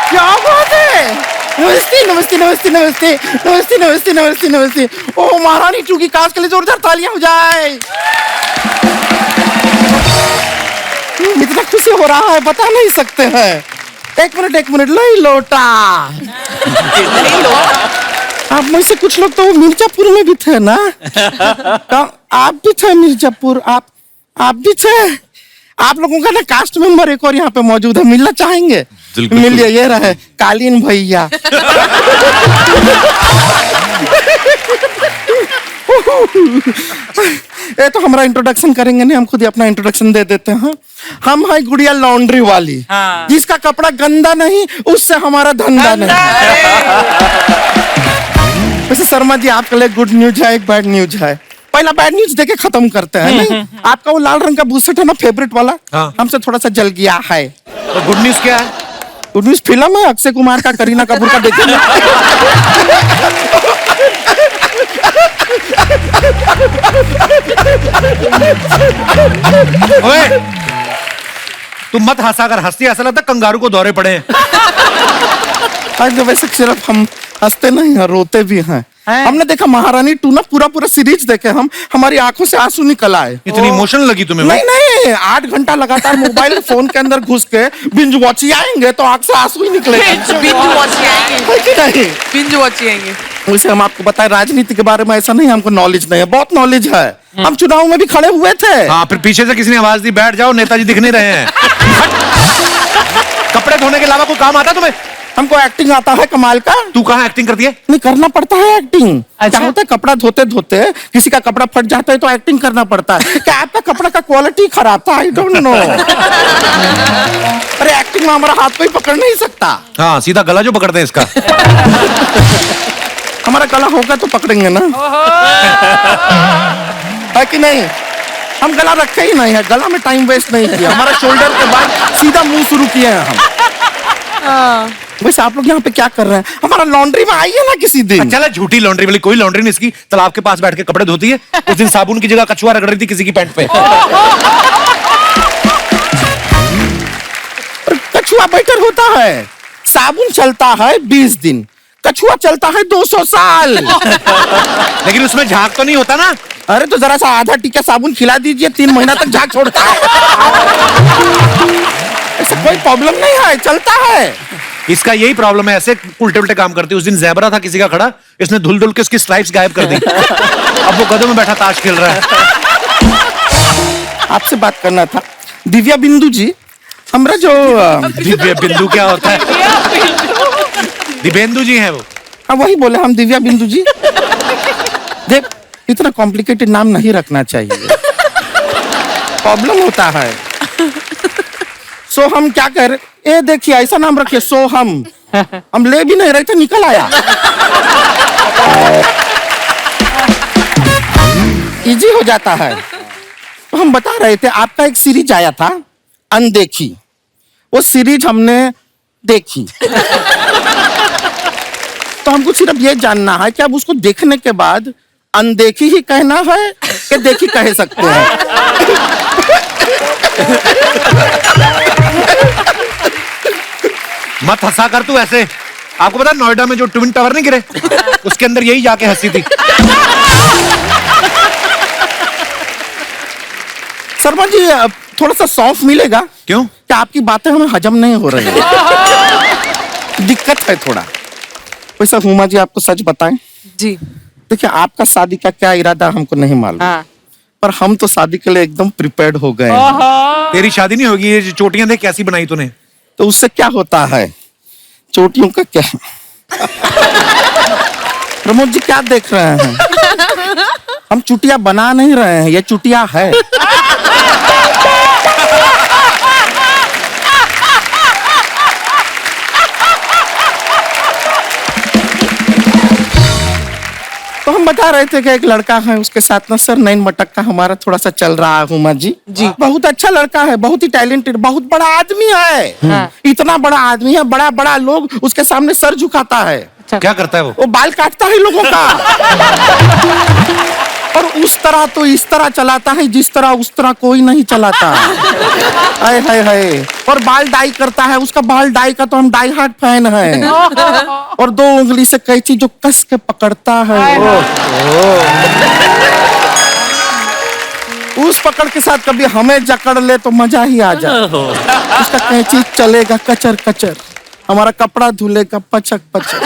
क्या बात है। नमस्ते नमस्ते नमस्ते नमस्ते नमस्ते नमस्ते नमस्ते नमस्ते। ओ महारानी चूंकि काश के लिए जोरदार तालियां हो जाए। इतना खुशी हो रहा है बता नहीं सकते हैं। एक मिनट, लो लोटा। आप में से कुछ लोग तो मिर्जापुर में भी थे ना? आप भी थे मिर्जापुर, आप भी थे। आप लोगों का ना कास्ट मेंबर एक और यहाँ पे मौजूद है, मिलना चाहेंगे? मिलिए, ये रहे कालीन भैया। ये तो हमारा इंट्रोडक्शन करेंगे नहीं, हम खुद ही अपना इंट्रोडक्शन दे देते हैं। हम है गुड़िया लॉन्ड्री वाली, जिसका कपड़ा गंदा नहीं उससे हमारा धंधा नहीं। वैसे शर्मा जी, आपके लिए गुड न्यूज है, एक बैड न्यूज है। पहला बैड न्यूज देके खत्म करते हैं नहीं? आपका वो लाल रंग का बूसेट है ना, फेवरेट वाला, हाँ। हमसे थोड़ा सा जल गया है। तो गुड न्यूज क्या है? गुड न्यूज फिल्म है अक्षय कुमार का, करीना कपूर का, देखेंगे। ओए, तुम मत हंसा, अगर हंसती ऐसा लगता कंगारू को दौरे पड़े हैं। आज वैसे सिर्फ हम हंसते नहीं हैं, रोते भी हैं। हमने देखा महारानी 2 ना, पूरा सीरीज देखे हम, हमारी आंखों से आंसू निकल आए। इतनी इमोशनल लगी तुम्हें? नहीं नहीं, 8 घंटा लगातार मोबाइल फोन के अंदर घुस के बिंज वॉच आएंगे तो आंख से आंसू ही निकलेंगे। बिंज वॉच आएंगे, है कि नहीं? बिंज वॉच आएंगे। वैसे हम आपको बताएं, राजनीति के बारे में ऐसा नहीं हमको नॉलेज नहीं है, बहुत नॉलेज है। हम चुनाव में भी खड़े हुए थे। हाँ, फिर पीछे से किसी ने आवाज दी, बैठ जाओ, नेताजी दिख नहीं रहे हैं। कपड़े धोने के अलावा कोई काम आता तुम्हें? हमको एक्टिंग आता है कमाल का। तू कहाँ एक्टिंग करती है? नहीं, करना पड़ता है एक्टिंग। अच्छा। क्या होता है, कपड़ा धोते धोते किसी का कपड़ा फट जाता है तो एक्टिंग करना पड़ता है। क्या आपका कपड़ा का क्वालिटी खराब था? I don't know. अरे एक्टिंग में हमारा हाथ कोई पकड़ नहीं सकता। हाँ, सीधा गला जो पकड़ते हैं इसका। हमारा गला होगा तो पकड़ेंगे ना, है कि नहीं? हम गला रखे ही नहीं है, गला में टाइम वेस्ट नहीं किया। हमारा शोल्डर के बाद सीधा मुंह शुरू किए हैं हम। वैसे आप लोग यहाँ पे क्या कर रहे हैं? हमारा लॉन्ड्री में आइए ना किसी दिन। चला, झूठी लॉन्ड्री वाली कोई लॉन्ड्री नहीं इसकी, तालाब के पास बैठ के कपड़े धोती है। उस दिन साबुन की जगह कछुआ रगड़ रही थी किसी की पैंट पे। कछुआ बेटर होता है, साबुन चलता है 20 दिन, कछुआ चलता है 200 साल। लेकिन उसमें झाग तो नहीं होता ना? अरे तो जरा सा आधा टीका साबुन खिला दीजिए, 3 महीना तक झाग छोड़ता है। ऐसा कोई प्रॉब्लम नहीं है, चलता है। इसका यही प्रॉब्लम है, ऐसे उल्टे उल्टे काम करती है। उस दिन ज़ेबरा था किसी का खड़ा, इसने धुल धुल के उसकी स्ट्राइप्स गायब कर दी। अब वो गधों में बैठा ताश खेल रहा है। आपसे बात करना था, दिव्या बिंदु जी। हमरा जो दिव्या बिंदु क्या होता है? दिव्येंदु जी हैं वो। हाँ वही बोले हम, दिव्या बिंदु जी। देख, इतना कॉम्प्लिकेटेड नाम नहीं रखना चाहिए, प्रॉब्लम होता है। सो हम क्या कह रहे, ए देखिए ऐसा नाम रखिए, सो हम ले भी नहीं रहे थे, निकल आया। इजी हो जाता है। तो हम बता रहे थे, आपका एक सीरीज आया था अनदेखी, वो सीरीज हमने देखी। तो हमको सिर्फ ये जानना है कि अब उसको देखने के बाद अनदेखी ही कहना है कि देखी कह सकते हैं? मत हंसा कर तू ऐसे। आपको पता है नोएडा में जो ट्विन टावर नहीं गिरे, उसके अंदर यही जाके हंसी थी। शर्मा जी थोड़ा सा सौंफ मिलेगा? क्यों? क्या आपकी बातें हमें हजम नहीं हो रही है? दिक्कत है थोड़ा। वैसे हुमा जी आपको सच बताएं, जी देखिए आपका शादी का क्या इरादा हमको नहीं मालूम, हाँ। पर हम तो शादी के लिए एकदम प्रिपेयर्ड हो गए हैं। तेरी शादी नहीं होगी, ये जो चोटियां देख कैसी बनाई तूने। तो उससे क्या होता है, चोटियों का क्या? प्रमोद जी क्या देख रहे हैं? हम चुटिया बना नहीं रहे हैं, ये चुटिया है। तो हम बता रहे थे कि एक लड़का है, उसके साथ ना सर नैन मटक का हमारा थोड़ा सा चल रहा है। हुमा जी बहुत अच्छा लड़का है, बहुत ही टैलेंटेड, बहुत बड़ा आदमी है। इतना बड़ा आदमी है, बड़ा बड़ा लोग उसके सामने सर झुकाता है। क्या करता है वो? वो बाल काटता है लोगों का। और उस तरह तो इस तरह चलाता है जिस तरह उस तरह कोई नहीं चलाता। हाय हाय हाय। और बाल डाई करता है, उसका बाल डाई का तो हम डाई हार्ट फैन है। और 2 उंगली से कैंची जो कस के पकड़ता है, उस पकड़ के साथ कभी हमें जकड़ ले तो मजा ही आ जाए। उसका कैंची चलेगा कचर कचर, हमारा कपड़ा धुलेगा पचक पचक,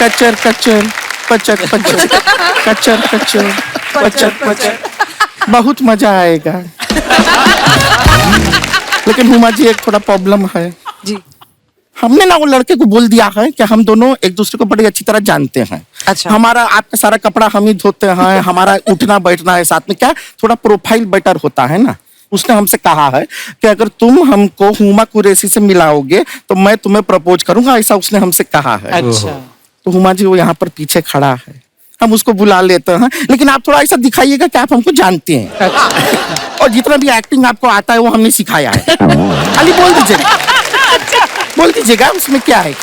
कचर कचर पचक पचक, कचर कचर पचक पचक, बहुत मजा आएगा। लेकिन हुमा जी एक थोड़ा प्रॉब्लम है जी। हमने ना वो लड़के को बोल दिया है कि हम दोनों एक दूसरे को बड़ी अच्छी तरह जानते हैं। अच्छा। हमारा आपका सारा कपड़ा हम ही धोते हैं, हमारा उठना बैठना है साथ में, क्या थोड़ा प्रोफाइल बेटर होता है ना। उसने हमसे कहा है कि अगर तुम हमको हुमा कुरैशी से मिलाओगे तो मैं तुम्हें प्रपोज करूंगा, ऐसा उसने हमसे कहा है। अच्छा। तो हुमा जी वो यहाँ पर पीछे खड़ा है, हम उसको बुला लेते हैं, लेकिन आप थोड़ा ऐसा दिखाइएगा कि आप हमको जानते हैं। और जितना भी एक्टिंग आपको आता है वो हमने सिखाया है। खाली बोल दीजिएगा उसमें क्या है।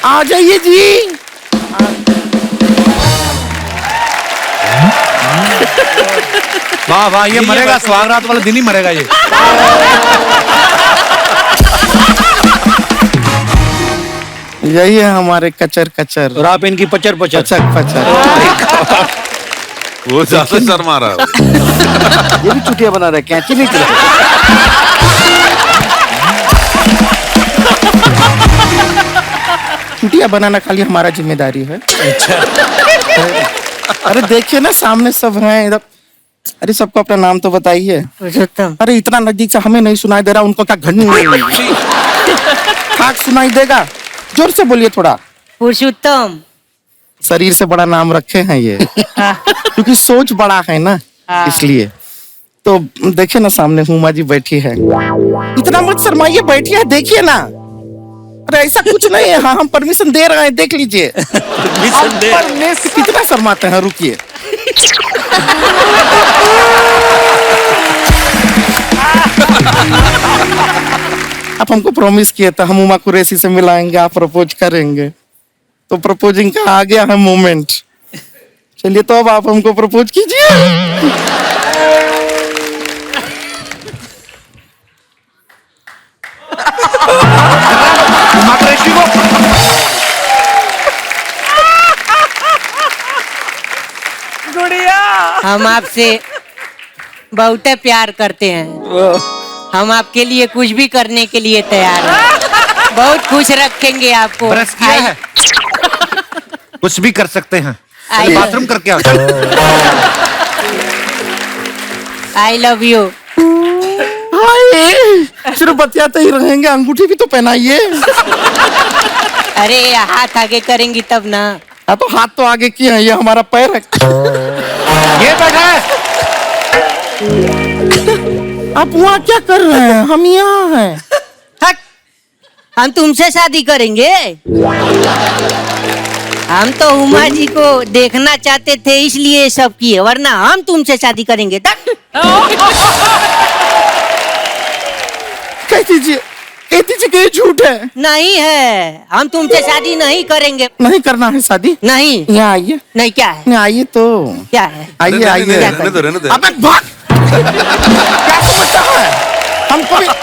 आ जाइए जी। वाह वाह, ये मरेगा, स्वागरात वाले दिन ही मरेगा ये। यही है हमारे कचर कचर। और आप इनकी पचर पचर। पचर पचर। वो ज्यादा शर्मा रहा है। ये भी चुटिया बना रहे, कैंची नहीं चल। चुटिया बनाना खाली हमारा जिम्मेदारी है। अरे देखिए ना, सामने सब हैं इधर। अरे सबको अपना नाम तो बताइए। अरे इतना नजदीक से हमें नहीं सुनाई दे रहा, उनको क्या घंटी खाक सुनाई देगा? जोर से बोलिए थोड़ा। पुरुषोत्तम। शरीर से बड़ा नाम रखे हैं ये, क्योंकि सोच बड़ा है ना, इसलिए। तो देखिए ना, सामने हुमा जी बैठी है। इतना मत शर्माइए, बैठी है, देखिए ना। अरे ऐसा कुछ नहीं है। हाँ, हम परमिशन दे रहे हैं, देख लीजिए। कितना शर्माते हैं, रुकिए। आप हमको प्रॉमिस किए थे हम उमा कुरैशी से मिलाएंगे, आप प्रपोज करेंगे। तो प्रपोजिंग का आ गया है मोमेंट। चलिए, तो अब आप हमको प्रपोज कीजिए। उमा कुरैशी को हम आपसे बहुत प्यार करते हैं। हम आपके लिए कुछ भी करने के लिए तैयार हैं। बहुत खुश रखेंगे आपको। ब्रश किया है? कुछ भी कर सकते हैं। आई- बाथरूम करके आओ। I love you. हाय, सिर्फ बतियाते ही रहेंगे, अंगूठी भी तो पहनाइए। अरे हाथ आगे करेंगी तब ना। हाँ, तो हाथ तो आगे किए हैं, ये हमारा पैर है। ये बैठा है। आप वहाँ क्या कर रहे हैं? हम यहाँ हैं। हट, हम तुमसे शादी करेंगे। हम तो उमा जी को देखना चाहते थे, इसलिए सब किए, वरना हम तुमसे शादी करेंगे। कह दीजिए कि ये झूठ है। नहीं है, हम तुमसे शादी नहीं करेंगे। नहीं करना है शादी? नहीं। यहाँ आइए। नहीं, क्या है? यहाँ आइए तो। क्या है? आइए आइए। रहने दो। अबे भाग। क्या समझता है?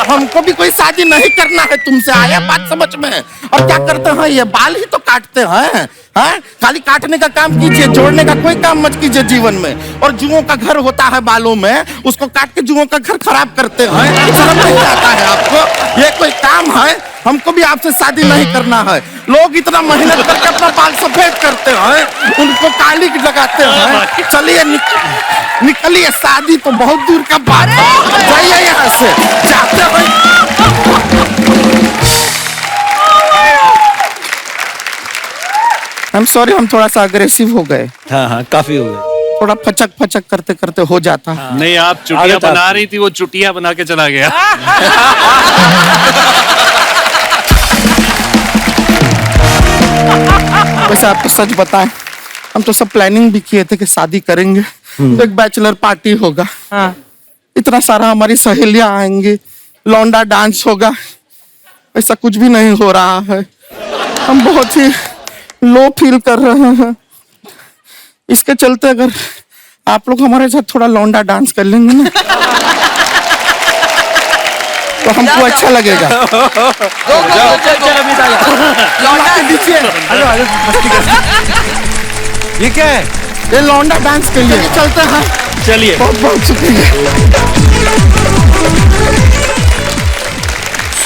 हमको भी कोई शादी नहीं करना है तुमसे, आया बात समझ में? और क्या करते हैं, ये बाल ही तो काटते हैं। हाँ, खाली काटने का काम कीजिए, जोड़ने का कोई काम मत कीजिए जीवन में। और जुओं का घर होता है बालों में, उसको काट के जुओं का घर खराब करते हैं। शर्म नहीं आता है आपको? ये कोई काम है? हमको भी आपसे शादी नहीं करना है। लोग इतना मेहनत करके अपना बाल सफेद करते हैं, उनको काली लगाते हैं। चलिए निकलिए, शादी तो बहुत दूर का बात है। जाइए यहाँ से, जाते हैं। I'm sorry, हम थोड़ा सा अग्रेसिव हो गए। हाँ हाँ, काफी हो गए। थोड़ा फचक फचक करते करते हो जाता है। नहीं, आप चुटिया बना रही थी, वो चुटिया बना के चला गया। वैसे आपको सच बताएं, हम तो सब प्लानिंग भी किए थे कि शादी करेंगे, तो एक बैचलर पार्टी होगा। इतना सारा हमारी सहेलियां आएंगी, लौंडा डांस होगा। ऐसा कुछ भी नहीं हो रहा है। हम बहुत ही लो फील कर रहे हैं। इसके चलते अगर आप लोग हमारे साथ थोड़ा लौंडा डांस कर लेंगे ना, तो हमको अच्छा लगेगा। ये क्या है? ये लौंडा डांस के लिए चलते हैं। चलिए। बहुत बहुत शुक्रिया।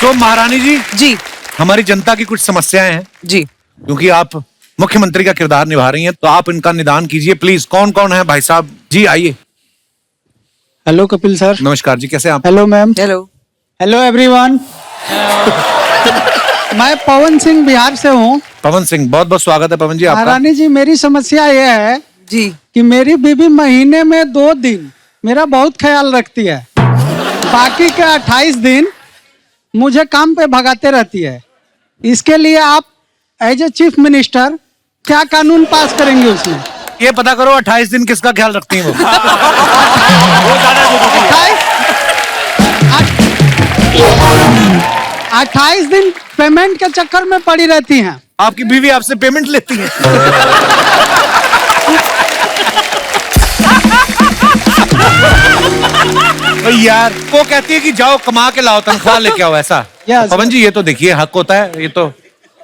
तो महारानी जी, जी हमारी जनता की कुछ समस्याएं हैं, जी। क्योंकि आप मुख्यमंत्री का किरदार निभा रही हैं, तो आप इनका निदान कीजिए प्लीज। कौन कौन है भाई साहब? जी आइए। Hello Kapil sir. नमस्कार जी, कैसे हैं आप? Hello ma'am. Hello. Hello everyone. मैं पवन सिंह बिहार से हूँ। पवन सिंह, बहुत बहुत स्वागत है पवन जी आपका। महारानी जी, मेरी समस्या यह है जी कि मेरी बीवी महीने में 2 दिन मेरा बहुत ख्याल रखती है, बाकी के 28 दिन मुझे काम पे भगाते रहती है। इसके लिए आप एज ए चीफ मिनिस्टर क्या कानून पास करेंगे उसमें? ये पता करो 28 दिन किसका ख्याल रखती हैं वो। वो ज्यादा जरूरी है। 28 दिन पेमेंट के चक्कर में पड़ी रहती हैं। आपकी बीवी आपसे पेमेंट लेती है? यार वो कहती है कि जाओ कमा के लाओ, तनख्वाह लेके आओ, ऐसा। Yes. पवन जी ये तो देखिए हक होता है, ये तो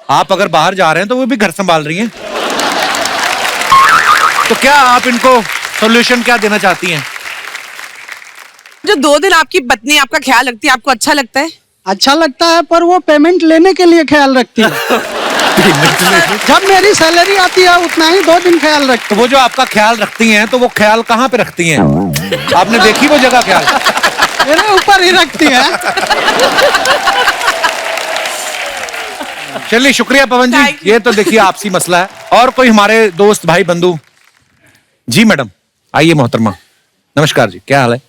आप अगर बाहर जा रहे हैं तो वो भी घर संभाल रही हैं। तो क्या आप इनको सॉल्यूशन क्या देना चाहती हैं? जो 2 दिन आपकी पत्नी आपका ख्याल रखती है, आपको अच्छा लगता है? अच्छा लगता है, पर वो पेमेंट लेने के लिए ख्याल रखती है। जब मेरी सैलरी आती है उतना ही 2 दिन ख्याल रखती तो वो जो आपका ख्याल रखती हैं तो वो ख्याल कहाँ पे रखती हैं? आपने देखी वो जगह ख्याल? है। मेरे ऊपर ही रखती है। चलिए शुक्रिया पवन जी, ये तो देखिए आपसी मसला है। और कोई हमारे दोस्त भाई बंधु? जी मैडम आइए मोहतरमा, नमस्कार जी, क्या हाल है?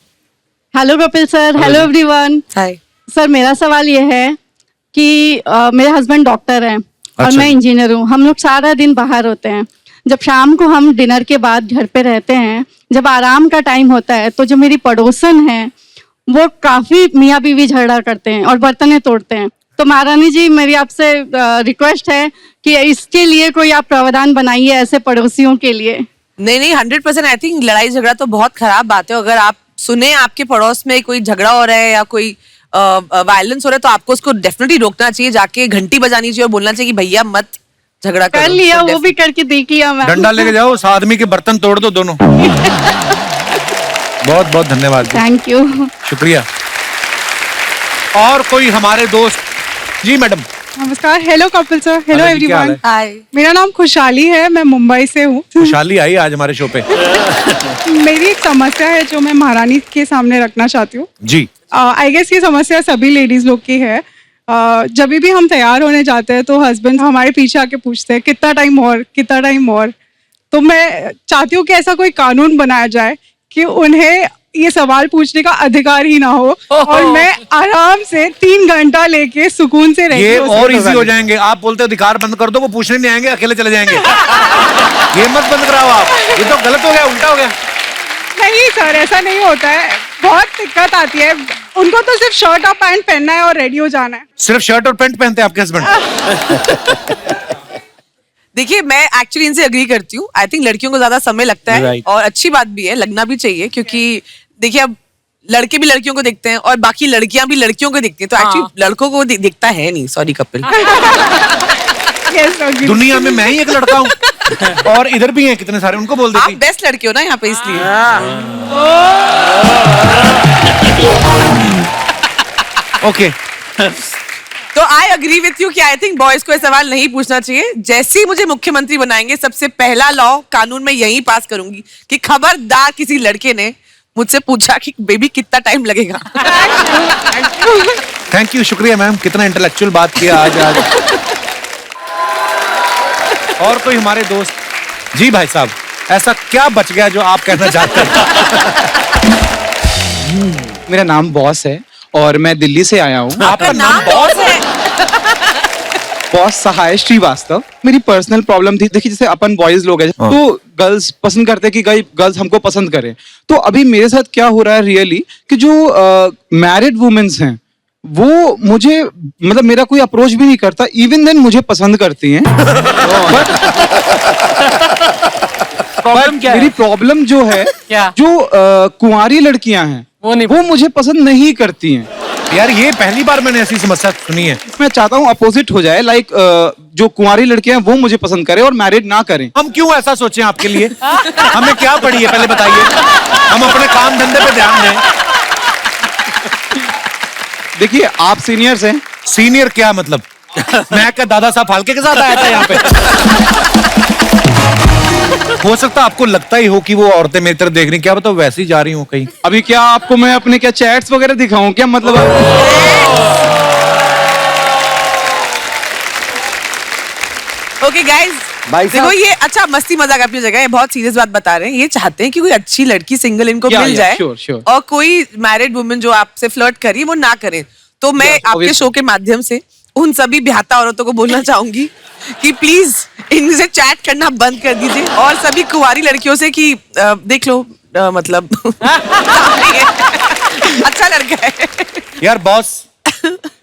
Hello Kapil sir, hello everyone. Hi sir मेरा सवाल ये है कि मेरे हस्बैंड डॉक्टर हैं और अच्छा मैं जी। इंजीनियर हूँ। हम लोग सारा दिन बाहर होते हैं। जब शाम को हम डिनर के बाद घर पे रहते हैं, जब आराम का टाइम होता है, तो जो मेरी पड़ोसन है वो काफी मियाँ बीवी झगड़ा करते हैं और बर्तनें तोड़ते हैं। तो महारानी जी मेरी आपसे रिक्वेस्ट है कि इसके लिए कोई आप प्रावधान बनाइए ऐसे पड़ोसियों के लिए। नहीं 100% आई थिंक लड़ाई झगड़ा तो बहुत खराब बात है। अगर आप सुने आपके पड़ोस में कोई झगड़ा हो रहा है या कोई वायलेंस हो रहा है तो आपको उसको डेफिनेटली रोकना चाहिए, जाके घंटी बजानी चाहिए और बोलना चाहिए कि भैया मत झगड़ा करो। कर लिया, वो भी करके देख लिया मैं। डंडा लेके जाओ, उस आदमी के बर्तन तोड़ दो दोनों। बहुत बहुत धन्यवाद जी, थैंक यू। शुक्रिया। और कोई हमारे दोस्त? जी मैडम। नमस्कार, hello Kapil sir, hello hello जी, क्या हाल एवरीवन। हाय, मेरा नाम खुशहाली है, मैं मुंबई से हूँ। खुशहाली आई आज हमारे शो पे। मेरी एक समस्या है जो मैं महारानी के सामने रखना चाहती हूँ। जी आई गेस ये समस्या सभी लेडीज लोग की है। जब भी हम तैयार होने जाते हैं तो हस्बैंड हमारे पीछे आके पूछते हैं कितना टाइम और, कितना टाइम और। तो मैं चाहती हूँ कि ऐसा कोई कानून बनाया जाए कि उन्हें ये सवाल पूछने का अधिकार ही ना हो और मैं आराम से 3 घंटा लेके सुकून से रहती ये हूँ। और इजी हो जाएंगे। आप बोलते हो अधिकार बंद कर दो, वो पूछने नहीं आएंगे, अकेले चले जाएंगे। ये मत बंद कराओ आप, ये तो गलत हो गया, उल्टा हो गया। नहीं सर, ऐसा नहीं होता है, बहुत दिक्कत आती है। उनको तो सिर्फ शर्ट और पैंट पहनना है और रेडी हो जाना है। सिर्फ शर्ट और पैंट पहनते हैं आपके हस्बैंड? देखिए मैं एक्चुअली इनसे एग्री करती हूँ। आई थिंक लड़कियों को ज्यादा समय लगता है Right. और अच्छी बात भी है, लगना भी चाहिए, क्योंकि देखिए अब लड़के भी लड़कियों को देखते हैं और बाकी लड़कियां भी लड़कियों को देखती हैं, तो एक्चुअली लड़कों को दिखता है नहीं। सॉरी कपिल। Yes, agree. दुनिया में मैं ही एक लड़का हूँ और इधर भी हैं कितने सारे, उनको बोल आप देती। बेस्ट लड़के हो ना यहाँ पे, इसलिए। ओके तो आई अग्री विथ यू कि आई थिंक बॉयज को ये सवाल नहीं पूछना चाहिए। जैसे ही मुझे मुख्यमंत्री बनाएंगे, सबसे पहला लॉ कानून में यही पास करूंगी कि खबरदार किसी लड़के ने मुझसे पूछा कि बेबी कितना टाइम लगेगा। थैंक यू, शुक्रिया मैम, कितना इंटेलेक्चुअल बात किया आज। और कोई हमारे दोस्त? जी भाई साहब, ऐसा क्या बच गया जो आप कहना चाहते हैं? मेरा नाम बॉस है और मैं दिल्ली से आया हूँ। आपका नाम बॉस है? बॉस सहाय श्रीवास्तव। मेरी पर्सनल प्रॉब्लम थी, देखिए जैसे अपन बॉयज लोग हैं तो गर्ल्स पसंद करते हैं कि गर्ल्स हमको पसंद करें। तो अभी मेरे साथ क्या हो रहा है रियली कि जो मैरिड वुमेन्स हैं वो मुझे मतलब मेरा कोई अप्रोच भी नहीं करता, इवन देन मुझे पसंद करती हैं। प्रॉब्लम क्या है? मेरी प्रॉब्लम जो है क्या? जो कुंवारी लड़कियां हैं वो मुझे पसंद नहीं करती हैं। यार ये पहली बार मैंने ऐसी समस्या सुनी है। मैं चाहता हूँ अपोजिट हो जाए, लाइक जो कुंवारी लड़कियां हैं वो मुझे पसंद करें और मैरिड ना करें। हम क्यों ऐसा सोचें आपके लिए? हमें क्या पड़ी है पहले बताइए, हम अपने काम धंधे पे ध्यान दें। देखिए आप सीनियर्स हैं। सीनियर क्या मतलब? मैं क्या दादा साहब फाल्के के साथ आया था यहाँ पे? हो सकता आपको लगता ही हो कि वो औरतें मेरी तरफ देख रही, क्या बताओ वैसे ही जा रही हूँ कहीं। अभी क्या आपको मैं अपने क्या चैट्स वगैरह दिखाऊं क्या मतलब? ओके गाइस, देखो ये अच्छा मस्ती मजाक अपनी जगह है, बहुत सीरियस बात बता रहे हैं। ये चाहते हैं कि कोई अच्छी लड़की सिंगल इनको मिल जाए sure. और कोई मैरिड वुमेन जो आपसे फ्लर्ट करी वो ना करे। तो मैं आपके शो के माध्यम से उन सभी ब्याहता औरतों को बोलना चाहूंगी कि प्लीज इनसे चैट करना बंद कर दीजिए और सभी कुंवारी लड़कियों से कि देख लो मतलब अच्छा लड़का है। यार बॉस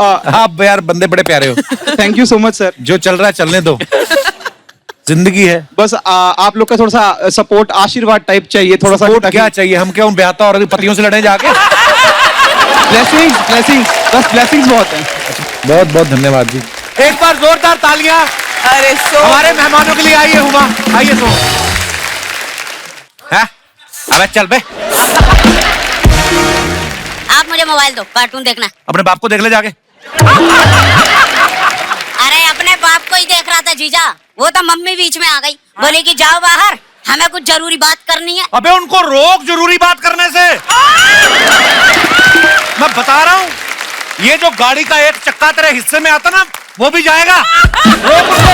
आप यार बंदे बड़े प्यारे हो। Thank you so much sir. जो चल रहा है चलने दो, जिंदगी है। बस आप लोग का थोड़ा सा सपोर्ट, आशीर्वाद टाइप चाहिए थोड़ा सा। सपोर्ट क्या चाहिए? हम क्या उन ब्याहता और पतियों से लड़े जाके? ब्लेसिंग्स ब्लेसिंग्स, बस ब्लेसिंग्स बहुत है। बहुत बहुत धन्यवाद जी। एक बार जोरदार तालियां अरे हमारे मेहमानों के लिए। आइए हुमा, आइए सो। है अबे चल बे। आप मुझे मोबाइल दो, कार्टून देखना। अपने बाप को देख ले जाके। अरे अपने बाप को ही देख रहा था जीजा, वो तो मम्मी बीच में आ गई, बोली कि जाओ बाहर, हमें कुछ जरूरी बात करनी है। अबे उनको रोक जरूरी बात करने से। मैं बता रहा हूँ, ये जो गाड़ी का एक चक्का तेरे हिस्से में आता ना, वो भी जाएगा। रोक उसको।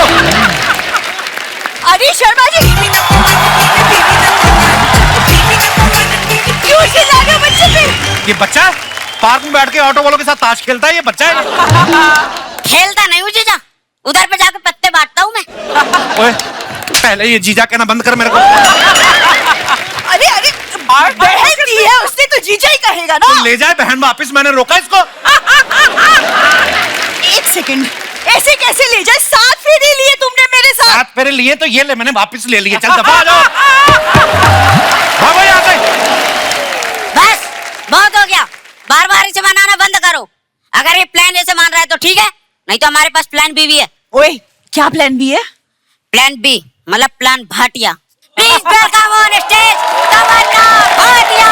अरे शर्मा जी, क्यों चिल्ला रहे हो बच्चे पे? ये बच्चा पार्क में बैठ के ऑटो वालों के साथ ताश खेलता है, ये बच्चा है। खेलता नहीं हूँ जीजा, उधर पे जाके पत्ते बांटता हूँ मैं। ओए, पहले ये जीजा कहना बंद कर मेरे को। अरे अरे बहन दी है उसने तो जीजा ही कहेगा ना। तो ले जाए बहन वापिस, मैंने रोका इसको। एक सेकंड, ऐसे कैसे ले जाए? 7 फेरे लिए तुमने मेरे साथ। 7 फेरे लिए तो ये ले, मैंने वापिस ले लिए। चल दफा आ जाओ, भागो यहाँ से। बस बहुत हो गया, बार बार इसे मनाना बंद करो। अगर ये प्लान ऐसे मान रहा है तो ठीक है, नहीं तो हमारे पास प्लान बी भी है। ओए क्या प्लान बी है? प्लान बी मतलब plan Bhatia. Please welcome on stage Tamannaah Bhatia.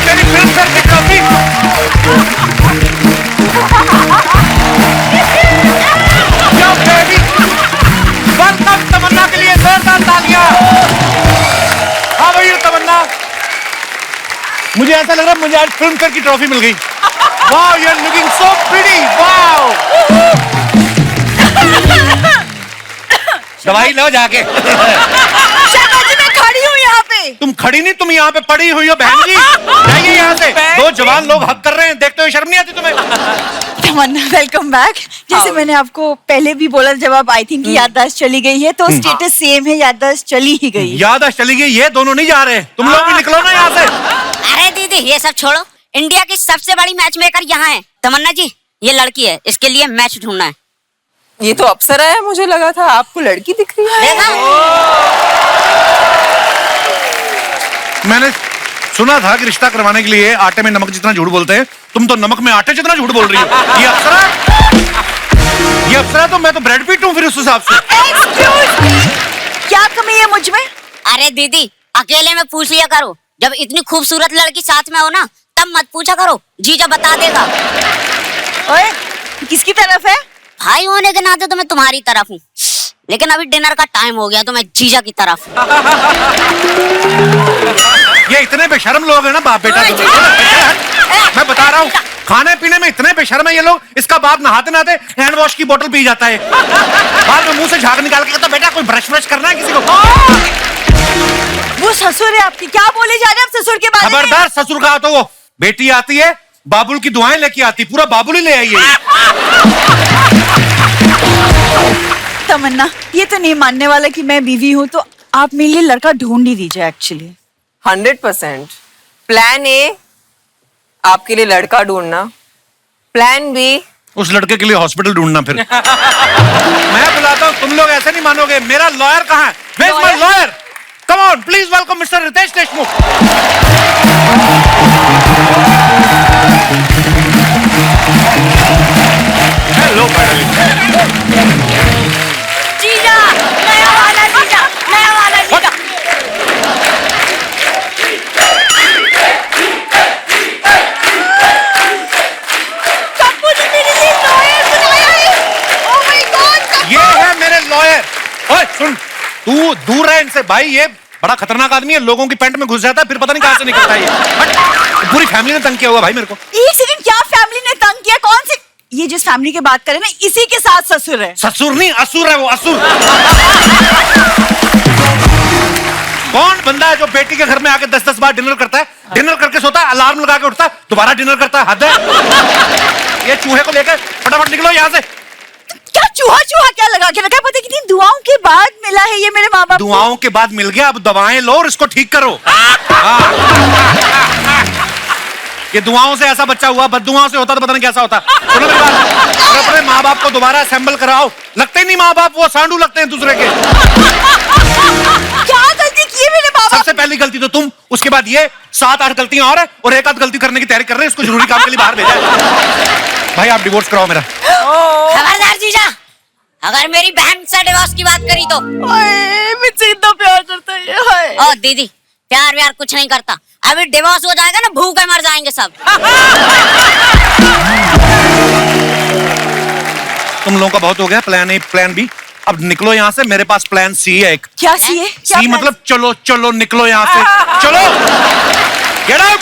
मेरी फिल्म सर की ट्रॉफी। वेलकम तमन्ना के लिए जोरदार तालियां। हाँ भाई तमन्ना, मुझे ऐसा लग रहा है मुझे आज फिल्म फेयर की ट्रॉफी मिल गई। Wow, you are looking so pretty. Wow, दवाई लो जाके। शर्मा जी मैं खड़ी हूँ यहाँ पे। तुम खड़ी नहीं, तुम यहाँ पे पड़ी हुई हो बहन जी। जाइए यहाँ से, दो जवान लोग हक कर रहे हैं, देखते हुए शर्म नहीं आती तुम्हें? तमन्ना वेलकम बैक। जैसे मैंने आपको पहले भी बोला, जब आप आई थिंक याददाश्त चली गई है तो स्टेटस सेम है, याददाश्त चली ही गई। याददाश्त चली गई, ये दोनों नहीं जा रहे। तुम लोग भी निकलो ना यहाँ से। अरे दीदी ये सब छोड़ो, इंडिया की सबसे बड़ी मैच मेकर यहाँ है। तमन्ना जी ये लड़की है, इसके लिए मैच ढूंढना है। ये तो अप्सरा है, मुझे लगा था आपको लड़की दिख रही है। देखा? मैंने सुना था कि रिश्ता करवाने के लिए आटे में नमक जितना झूठ बोलते हैं, तुम तो नमक में आटे जितना झूठ बोल रही हो। ये अप्सरा तो मैं तो ब्रेड पीट हूँ फिर उस हिसाब से। Excuse me, क्या कमी है मुझ में? अरे दीदी अकेले में पूछ लिया करो, जब इतनी खूबसूरत लड़की साथ में हो ना तब मत पूछा करो, जीजा बता देगा। ओए किसकी तरफ है? भाई होने के नाते तो मैं तुम्हारी तरफ हूँ, लेकिन अभी डिनर का टाइम हो गया तो मैं जीजा की तरफ। ये इतने बेशर्म लोग हैं ना बाप बेटा। मैं बता रहा हूँ, खाने पीने में इतने बेशर्म है ये लोग। इसका बाप नहाते नहाते हैंड वॉश की बोतल पी जाता है, बाद में मुंह से झाग निकाल के कहता बेटा कोई ब्रश ब्रश करना है किसी को। वो ससुर है आपकी, क्या बोले जा रहे हैं आप ससुर के बारे में? खबरदार, ससुर कहा तो वो बेटी आती है बाबुल की दुआएं लेके आती, पूरा बाबुल ही ले आई है। तमन्ना ये तो नहीं मानने वाला कि मैं बीवी हूँ, तो आप मेरे लिए लड़का ढूंढ ही दीजिए। एक्चुअली 100%। प्लान ए आपके लिए लड़का ढूंढना, प्लान बी उस लड़के के लिए हॉस्पिटल ढूंढना। फिर मैं बुलाता हूँ, तुम लोग ऐसे नहीं मानोगे। मेरा लॉयर कहाँ है? Where's my lawyer? Come on, please welcome Mr. Riteish Deshmukh. Hello जीजा, नया वाला जीजा, नया वाला जीजा। कप्पू ने मेरे लिए लॉयर बुलाया है। Oh my God, Kappu. ये है मेरे लॉयर। ओए सुन, तू दूर रह इनसे भाई, ये बड़ा खतरनाक आदमी है, लोगों की पैंट में घुस जाता है फिर पता नहीं कहां से निकलता है ये। पूरी फैमिली ने तंग किया हुआ भाई मेरे को। एक सेकंड, क्या फैमिली ने तंग किया? कौन सी? ये जिस फैमिली की बात करें ना, इसी के साथ ससुर है। ससुर नहीं, असुर है वो, असुर। कौन बंदा है जो बेटी के घर में आके 10-10 बार डिनर करता है, डिनर करके सोता है, अलार्म लगा के उठता है, दोबारा डिनर करता है? हद है। ये चूहे को लेकर फटाफट निकलो यहाँ से। क्या चूहा क्या लगा के रखा है? पता कितनी दुआओं के बाद मिला है ये मेरे माँ बाप। दुआओं के बाद मिल गया, अब दवाएं लो और इसको ठीक करो। ये दुआओं से ऐसा बच्चा हुआ, बददुआओं से होता तो पता नहीं कैसा होता। सुनो मेरी बात, और अपने माँ बाप को दोबारा असेंबल कराओ। लगते ही नहीं माँ बाप, वो सांडू लगते हैं दूसरे के। क्या गलती की मेरे माँ बाप? सबसे पहली गलती तो तुम, उसके बाद ये 7-8 गलतियां और एक आध गलती करने की तैयारी कर रहे हैं। इसको जरूरी काम के लिए बाहर भेजा है। भाई आप डिवोर्स कराओ मेरा। खबरदार जीजा, अगर मेरी बहन से डिवोर्स की बात करी तो। मुझसे इतना प्यार करता है ये। ओ दीदी, प्यार व्यार कुछ नहीं करता। अभी डिवोर्स हो जाएगा ना, भूखे मर जाएंगे सब। तुम लोगों का बहुत हो गया, प्लान ए प्लान बी। अब निकलो यहाँ से, मेरे पास प्लान सी है एक। क्या सी है? सी मतलब चलो चलो निकलो यहाँ से, चलो गेट आउट।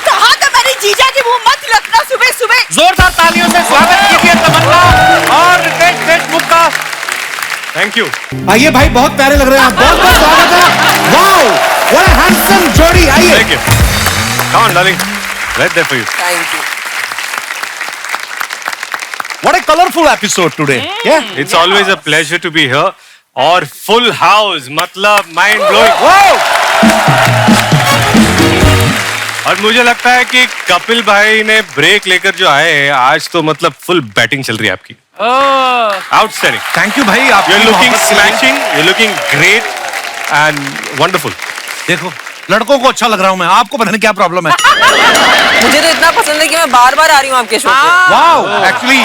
कहा था मैंने जीजा के मुंह मत लगना सुबह सुबह। जोरदार तालियों से स्वागत कीजिए तमन्ना और रितेश देशमुख का। Thank you. आइए भाई, बहुत प्यारे लग रहे हैं आप, बहुत बहुत स्वागत है। वाओ, व्हाट अ हैंडसम जोड़ी। आइए। Thank you. Come on darling, right there for you. Thank you. What a colorful episode today. Yeah. It's always a pleasure to be here. और full house, मतलब mind blowing. और मुझे लगता है कि कपिल भाई ने ब्रेक लेकर जो आए हैं आज, तो मतलब फुल बैटिंग चल रही है आपकी। आउटस्टैंडिंग। थैंक यू भाई, आप You're looking smashing, you're looking great and wonderful. देखो, लड़कों को अच्छा लग रहा हूँ मैं, आपको पता नहीं क्या प्रॉब्लम है। मुझे तो इतना पसंद है कि मैं बार बार आ रही हूँ आपके शो पे। Wow, actually.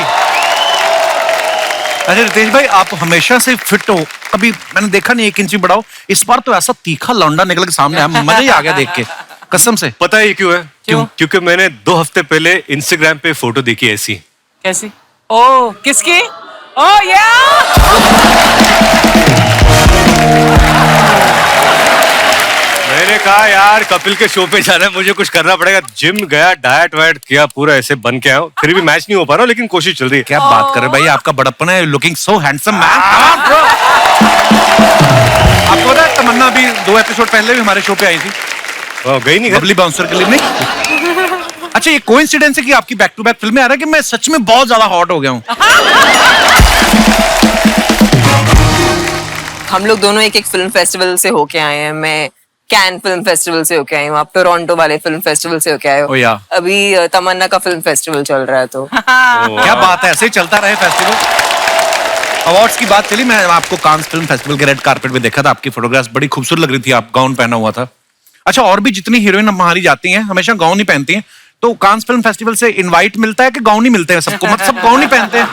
अरे रितेश भाई, आप हमेशा से फिट हो, कभी मैंने देखा नहीं 1 इंच भी बढ़ाओ। इस बार तो ऐसा तीखा लौंडा निकल के सामने आया, मजा ही आ गया देख के, कसम से। पता है ये क्यों है? क्योंकि मैंने 2 हफ्ते पहले इंस्टाग्राम पे फोटो देखी ऐसी। कैसी? ओ किसकी? ओ या मैंने कहा यार कपिल के शो पे जाना है, मुझे कुछ करना पड़ेगा। जिम गया, डाइट वाइट किया, पूरा ऐसे बन के आया। फिर भी मैच नहीं हो पा रहा, लेकिन कोशिश चल रही है। क्या बात कर रहे भाई, आपका बड़प्पन है। Looking so handsome man. आपको पता है तमन्ना अभी 2 एपिसोड पहले भी हमारे शो पे आई थी। गई नहीं बबली बाउंसर के लिए नहीं। अच्छा, ये कोइंसिडेंस है कि आपकी बैक टू बैक फिल्में आ रहा है कि मैं सच में बहुत ज्यादा हॉट हो गया हूँ। हम लोग दोनों एक फिल्म फेस्टिवल से होके आए हैं। मैं कैन फिल्म फेस्टिवल से होके आई हूँ, आप टोरंटो वाले फिल्म फेस्टिवल से होके आए हो। अभी तमन्ना का फिल्म फेस्टिवल चल रहा है, तो क्या बात है, ऐसे ही चलता रहे फेस्टिवल। अवार्ड्स की बात चली, मैं आपको कांस फिल्म फेस्टिवल के रेड कारपेट में देखा था। आपकी फोटोग्राफ्स बड़ी खूबसूरत लग रही थी, आप गाउन पहना हुआ था। अच्छा, और भी जितनी हीरोइन हमारी जाती हैं हमेशा गाउन ही पहनती हैं, तो कांस फिल्म फेस्टिवल से इनवाइट मिलता है कि गाउन ही मिलते हैं सबको? मतलब सब गाउन ही पहनते हैं,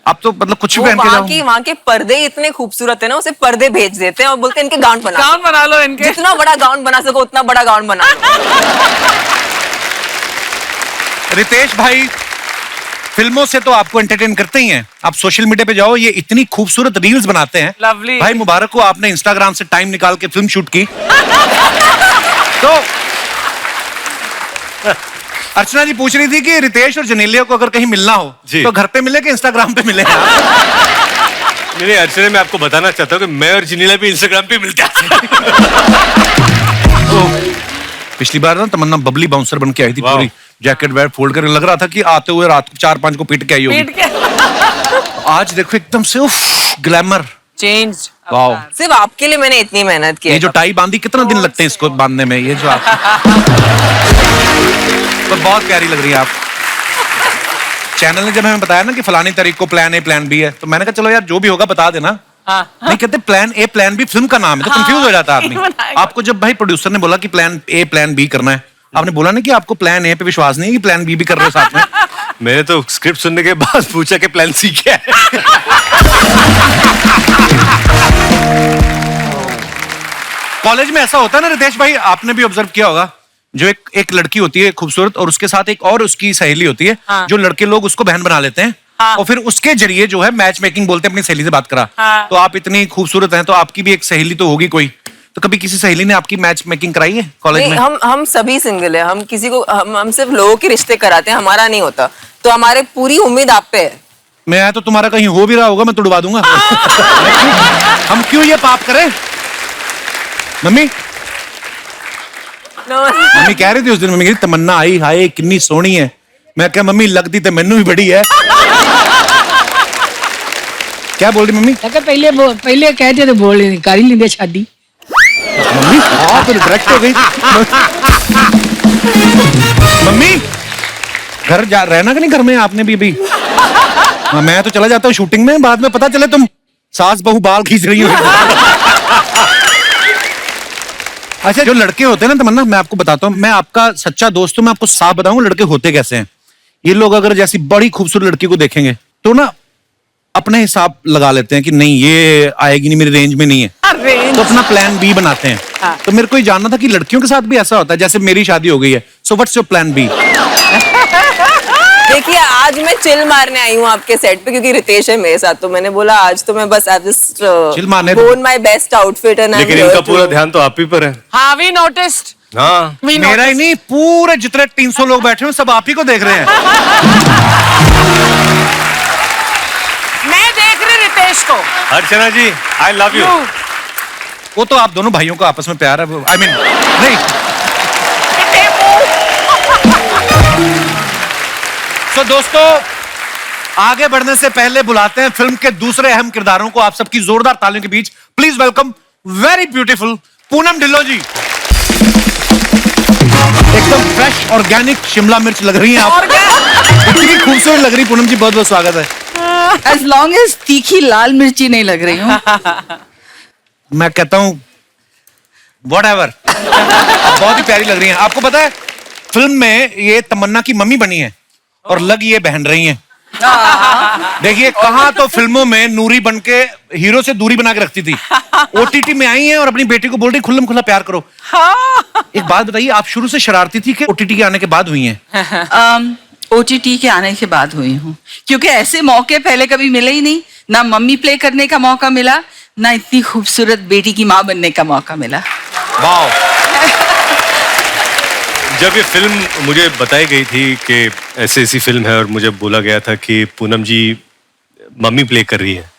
आप तो मतलब कुछ भी पहन के जाओ। वहाँ के पर्दे इतने खूबसूरत है ना, उसे पर्दे भेज देते हैं और बोलते हैं इनके गाउन बना लो इनके। जितना बड़ा गाउन बना सको उतना बड़ा गाउन बना लो। रितेश भाई फिल्मों से तो आपको एंटरटेन करते ही हैं, आप सोशल मीडिया पे जाओ, ये इतनी खूबसूरत रील्स बनाते हैं। लवली भाई, मुबारक हो, आपने इंस्टाग्राम से टाइम निकाल के फिल्म शूट की। तो अर्चना जी पूछ रही थी कि रितेश और जनेलिया को अगर कहीं मिलना हो तो घर पे मिले कि इंस्टाग्राम पे मिले? नहीं, अर्चना, मैं आपको बताना चाहता हूँ कि मैं और जनेलिया भी इंस्टाग्राम पे मिलते हैं। पिछली बार ना तमन्ना बबली बाउंसर बन के आई थी, पूरी जैकेट वैकेट फोल्ड करके, लग रहा था कि आते हुए रात को 4-5 को पीट के आई होगी। आज देखो एकदम से उफ, ग्लैमर चेंज। वाओ, सिर्फ आपके लिए मैंने इतनी मेहनत की। ये जो टाई बांधी, कितना दिन लगते हैं इसको बांधने में? ये जो आप तो बहुत प्यारी लग रही है आप। चैनल ने जब हमें बताया ना कि फलानी तारीख को प्लान ए प्लान बी है, तो मैंने कहा चलो यार जो भी होगा बता देना। नहीं कहते plan A plan B film का नाम है, तो कंफ्यूज हो जाता है आदमी। आपको जब भाई प्रोड्यूसर ने बोला कि प्लान ए प्लान बी करना है, आपने बोला ना कि आपको प्लान ए पे विश्वास नहीं है कि प्लान बी भी कर रहे हो साथ में? मैंने तो स्क्रिप्ट सुनने के बाद पूछा कि प्लान सी क्या है। कॉलेज में ऐसा होता है ना रितेश भाई, आपने भी ऑब्जर्व किया होगा, जो एक लड़की होती है खूबसूरत और उसके साथ एक और उसकी सहेली होती है, जो लड़के लोग उसको बहन बना लेते हैं, और फिर उसके जरिए जो है मैच मेकिंग बोलते हैं, अपनी सहेली से बात करा। तो आप इतनी खूबसूरत हैं तो आपकी भी एक सहेली तो होगी कोई, तो कभी किसी सहेली ने आपकी मैच मेकिंग कराई है कॉलेज में? हम सभी सिंगल है, हम किसी को हम सिर्फ लोगों के रिश्ते कराते हैं, हमारा नहीं होता। तो हमारे पूरी उम्मीद आप पे है। मैं आया तो तुम्हारा कहीं हो भी रहा होगा, मैं तुड़वा दूंगा। हम क्यों ये पाप करें? मम्मी मम्मी कह रही थी उस दिन, मम्मी कह रही तमन्ना आई हाय कितनी सोहनी है। मैं क्या मम्मी लगती तो मैनू भी बड़ी है। क्या बोल रही मम्मी? पहले कहते तो बोल नहीं कर ही लेंगे शादी। मम्मी तो डायरेक्ट हो गई। मम्मी घर जा रहना कि नहीं घर में आपने भी अभी? हाँ, मैं तो चला जाता हूँ शूटिंग में, बाद में पता चले तुम सास बहू बाल खींच रही हो। अच्छा जो लड़के होते हैं ना तमन्ना, मैं आपको बताता हूँ, मैं आपका सच्चा दोस्त हूँ, मैं आपको साफ बताऊँ लड़के होते कैसे हैं। ये लोग अगर जैसी बड़ी खूबसूरत लड़की को देखेंगे तो ना अपने हिसाब लगा लेते हैं कि नहीं ये आएगी नहीं, मेरी रेंज में नहीं है, तो अपना प्लान बी बनाते हैं। हाँ। तो मेरे को ये जानना था कि लड़कियों के साथ भी ऐसा होता है, जैसे मेरी शादी हो गई है, so what's your plan B? देखिए आज मैं चिल मारने आई हूँ आपके सेट पे क्योंकि रितेश है मेरे साथ, तो मैंने बोला आज तो मैं बस आई जस्ट चिल मारने worn my best outfit and I'm लेकिन here इनका to- पूरा ध्यान तो आप ही पर है। हाँ वी नोटिस्ड। हाँ मेरा ही नहीं, पूरे जितने 300 लोग बैठे हैं सब आप ही को देख रहे हैं। मैं देख रही रितेश को। अर्चना जी आई लव यू। वो तो आप दोनों भाइयों का आपस में प्यार है, आई मीन नहीं। तो दोस्तों आगे बढ़ने से पहले बुलाते हैं फिल्म के दूसरे अहम किरदारों को। आप सबकी जोरदार तालियों के बीच please welcome very beautiful Poonam Dhillon ji. एकदम फ्रेश ऑर्गेनिक शिमला मिर्च लग रही हैं आप, इतनी खूबसूरत लग रही पूनम जी, बहुत बहुत स्वागत है। As long as तीखी लाल मिर्ची नहीं लग रही हूँ। मैं कहता हूँ whatever, बहुत ही प्यारी लग रही हैं। आपको पता है फिल्म में ये तमन्ना की मम्मी बनी है और लग ये बहन रही हैं। देखिए कहाँ तो फिल्मों में नूरी बनके हीरो से दूरी बना के रखती थी, ओटीटी में आई हैं और अपनी बेटी को बोल रही खुल्लम खुल्ला प्यार करो। एक बात बताइए, आप शुरू से शरारती थी कि ओटीटी के आने के बाद हुई हैं? OTT के आने के बाद हुई हूँ, क्योंकि ऐसे मौके पहले कभी मिले ही नहीं, ना मम्मी प्ले करने का मौका मिला, ना इतनी खूबसूरत बेटी की माँ बनने का मौका मिला। वाह। जब ये फिल्म मुझे बताई गई थी कि ऐसी फिल्म है और मुझे बोला गया था कि पूनम जी मम्मी प्ले कर रही है,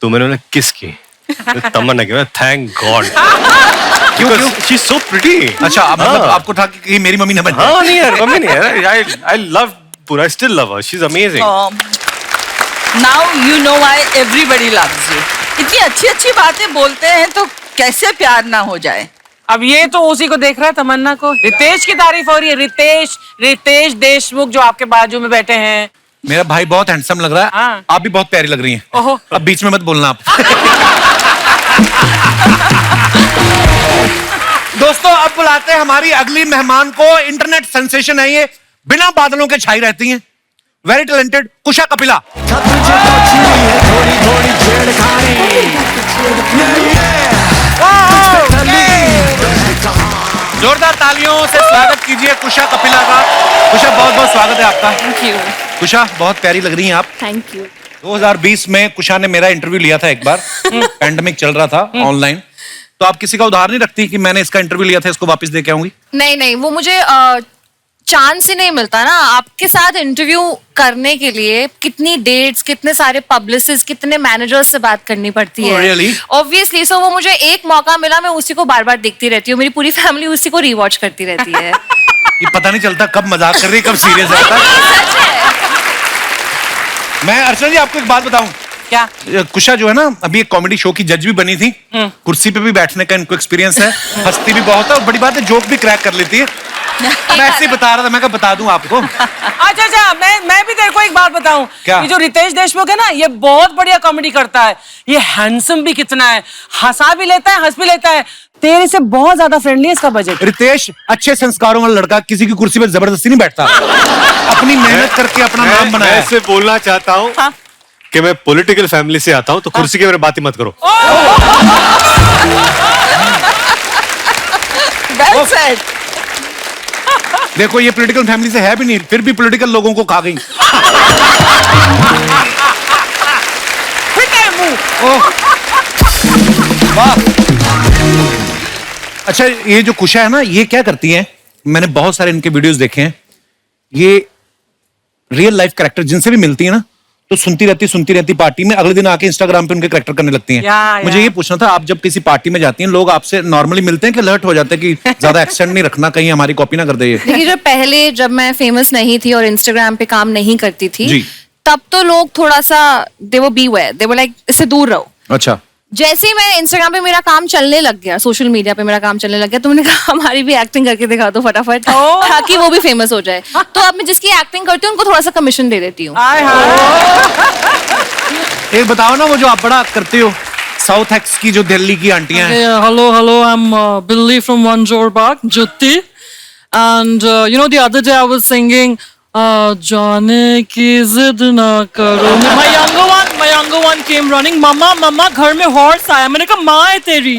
तो मैंने बोला किसकी? तो तमन्ना की। Thank God. क्यों? She is so pretty. अच्छा मतलब आपको था कि मेरी मम्मी ना बन जाए? हाँ नहीं यार मम्मी नहीं है। आई लव पूरा, I still love her, she is amazing. Now you know why everybody loves you. इतनी अच्छी अच्छी बातें बोलते हैं तो कैसे प्यार ना हो जाए। अब ये तो उसी को देख रहा है, तमन्ना को। रितेश की तारीफ हो रही है। रितेश देशमुख जो आपके बाजू में बैठे हैं। मेरा भाई बहुत हैंडसम लग रहा है। हाँ। आप भी बहुत प्यारी लग रही हैं। ओहो। अब बीच में मत बोलना आप। दोस्तों अब बुलाते हैं हमारी अगली मेहमान को। इंटरनेट सेंसेशन है ये, बिना बादलों के छाई रहती हैं, वेरी टैलेंटेड कुशा कपिला। जोरदार तालियों से स्वागत कीजिए कुशा कपिला का। कुशा बहुत बहुत स्वागत है आपका। Thank you. कुशा बहुत प्यारी लग रही हैं आप। Thank you. 2020 में कुशा ने मेरा इंटरव्यू लिया था एक बार, पैंडेमिक चल रहा था ऑनलाइन, तो आप किसी का उधार नहीं रखती कि मैंने इसका इंटरव्यू लिया था इसको वापस दे के आऊंगी? नहीं वो मुझे चांस ही नहीं मिलता ना आपके साथ इंटरव्यू करने के लिए। कितनी डेट्स, कितने सारे पब्लिसिस्ट, कितने मैनेजर्स से बात करनी पड़ती है। Really? ऑब्वियसली। सो वो मुझे एक मौका मिला, मैं उसी को बार बार देखती रहती हूँ, मेरी पूरी फैमिली उसी को रिवॉच करती रहती है। ये पता नहीं चलता कब मजाक कर रही है कब सीरियस है। मैं अर्चना जी आपको एक बात बताऊं क्या? कुशा जो है ना अभी एक कॉमेडी शो की जज भी बनी थी, कुर्सी पे भी बैठने का इनको एक्सपीरियंस है, हंसती भी बहुत है और बड़ी बात है जोक भी क्रैक कर लेती है। मैं ऐसे ही बता रहा था, मैं कहा बता दूं आपको। अच्छा मैं भी तेरे को एक बात बताऊं। क्या? ये जो रितेश देशमुख है ना, ये बहुत बढ़िया कॉमेडी करता है। ये हैंडसम भी कितना है, हंसा भी लेता है, हंस भी लेता है। तेरे से बहुत ज्यादा फ्रेंडली है इसका बजट। रितेश अच्छे संस्कारों वाला लड़का, किसी की कुर्सी पे जबरदस्ती नहीं बैठता, अपनी मेहनत करके अपना नाम बनाया। मैं ऐसे बोलना चाहता हूँ कि मैं पॉलिटिकल फैमिली से आता हूँ, तो कुर्सी के बारे में बात ही मत करो। Well said. देखो ये पॉलिटिकल फैमिली से है भी नहीं, फिर भी पॉलिटिकल लोगों को खा गई। वाह। अच्छा ये जो कुशा है ना, ये क्या करती है, मैंने बहुत सारे इनके वीडियोस देखे हैं, ये रियल लाइफ कैरेक्टर जिनसे भी मिलती है ना, तो सुनती रहती पार्टी में, अगले दिन आके इंस्टाग्राम पे उनके कैरेक्टर करने लगती हैं। मुझे ये पूछना था, आप जब किसी पार्टी में जाती हैं, लोग आपसे नॉर्मली मिलते हैं कि अलर्ट हो जाते हैं कि ज्यादा एक्सेंट नहीं रखना, कहीं हमारी कॉपी ना कर दे ये? देखिए, जब पहले जब मैं फेमस नहीं थी और इंस्टाग्राम पे काम नहीं करती थी, जी। तब तो लोग थोड़ा सा दे वो बीवेयर, दे वो लाइक इससे दूर रहो। अच्छा। जैसे ही मैं इंस्टाग्राम पे मेरा काम चलने लग गया, सोशल मीडिया पे मेरा काम चलने लग गया, तो मैंने कहा हमारी भी एक्टिंग करके दिखा दो फटाफट, ताकि वो भी फेमस हो जाए। तो अब मैं जिसकी एक्टिंग करती हूँ उनको थोड़ा सा कमीशन दे देती हूँ। एक बताओ ना, वो जो आप बड़ा करते हो साउथ एक्स की, जो दिल्ली की आंटियां हैं। Hello, I'm Billy from Manjor Bagh, Jutti. And you know, the other day I was singing, जाने की जिद ना करो. My younger one came running, मम्मा घर में हॉर्स आया. मैंने कहा माँ है तेरी.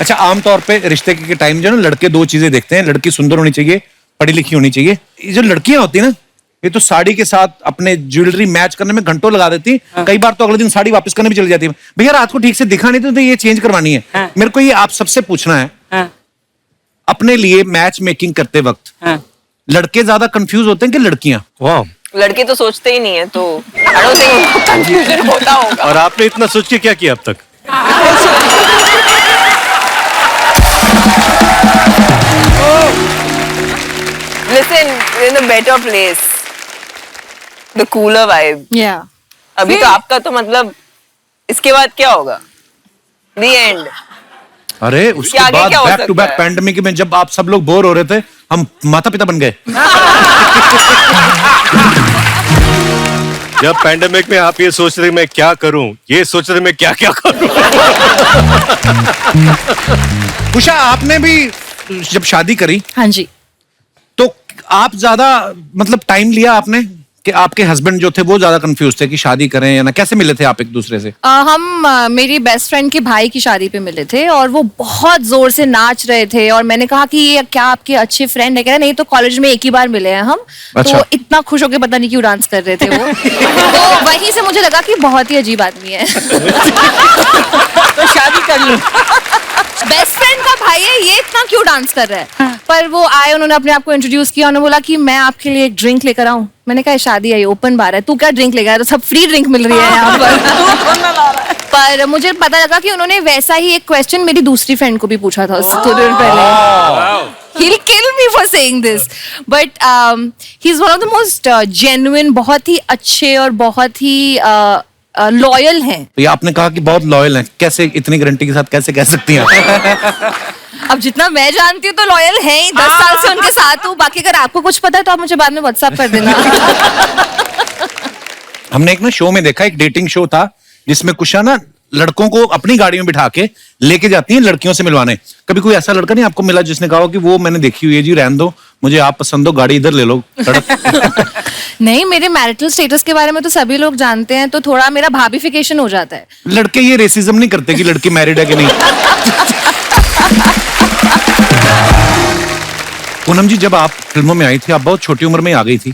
अच्छा, आमतौर पे रिश्ते के टाइम जो ना लड़के दो चीजें देखते हैं, लड़की सुंदर होनी चाहिए, पढ़ी लिखी होनी चाहिए। ये जो लड़कियां होती है ना, ये तो साड़ी के साथ अपने ज्वेलरी मैच करने में घंटों लगा देती है। कई बार तो अगले दिन साड़ी वापस करने भी चली जाती है। भैया रात को ठीक से दिखा नहीं तो ये चेंज करवानी है। मेरे को ये आप सबसे पूछना है, अपने लिए मैच मेकिंग करते वक्त लड़के ज्यादा कंफ्यूज होते हैं कि लड़कियां? वाह, लड़के तो सोचते ही नहीं है, तो I don't think उनको confusion होता होगा। और आपने इतना सोच के क्या किया अब तक? Listen, we're in a better place. The cooler vibe. Yeah. अभी तो आपका तो मतलब इसके बाद क्या होगा? The end. अरे उसके आगे बाद क्या हो बैक टू सकता बैक है? पैंडेमिक में जब आप सब लोग बोर हो रहे थे, हम माता पिता बन गए। जब पैंडेमिक में आप ये सोच रहे मैं क्या करूं, ये सोच रहे मैं क्या क्या करूं। उषा, आपने भी जब शादी करी, हाँ जी, तो आप ज्यादा मतलब टाइम लिया आपने कि आपके हस्बैंड जो थे वो ज्यादा कंफ्यूज थे कि शादी करें या ना? कैसे मिले थे आप एक दूसरे से? हम मेरी बेस्ट फ्रेंड के भाई की शादी पे मिले थे और वो बहुत जोर से नाच रहे थे और मैंने कहा कि ये क्या आपके अच्छे फ्रेंड है? कह रहे नहीं, तो कॉलेज में एक ही बार मिले हैं हम। अच्छा। तो इतना खुश होकर पता नहीं क्यों डांस कर रहे थे वो। तो वहीं से मुझे लगा कि बहुत ही अजीब आदमी है। तो शादी कर लूं। बेस्ट फ्रेंड का भाई है, ये इतना क्यों डांस कर रहा है? पर वो आए, उन्होंने अपने आप को इंट्रोड्यूस किया, उन्होंने बोला कि मैं आपके लिए एक ड्रिंक लेकर आऊं। मैंने कहा शादी है, ओपन बार है, तू क्या ड्रिंक लेकर आया? तो सब फ्री ड्रिंक मिल रही है यहाँ पर। पर मुझे पता लगा कि उन्होंने वैसा ही एक क्वेश्चन मेरी दूसरी फ्रेंड को भी पूछा था थोड़ी देर पहले। He'll kill me for saying this, but he's one of the most genuine, बहुत ही अच्छे और बहुत ही लॉयल हैं। तो ये आपने कहा कि बहुत लॉयल हैं, कैसे इतनी गारंटी के साथ कैसे कह सकती हैं? अब जितना मैं जानती हूँ तो लॉयल है ही, 10 साल से उनके साथ हूँ। बाकी अगर आपको कुछ पता है तो आप मुझे बाद में व्हाट्सएप कर देना। हमने एक ना शो में देखा, एक डेटिंग शो था जिसमें कुशा ना लड़कों को अपनी गाड़ी में बिठा के लेके जाती हैं लड़कियों से मिलवाने। कभी कोई ऐसा लड़का नहीं आपको मिला जिसने कहा कि वो मैंने देखी हुई है जी, रहने दो, मुझे आप पसंद हो, गाड़ी इधर ले लो? नहीं, मेरे मैरिटल स्टेटस के बारे में तो सभी लोग जानते हैं, तो थोड़ा मेरा भाभीफिकेशन हो जाता है। लड़के ये रेसिज्म नहीं करते कि लड़की मैरिड है कि नहीं? पूनम जी, जब आप फिल्मों में आई थी, आप बहुत छोटी उम्र में आ गई थी,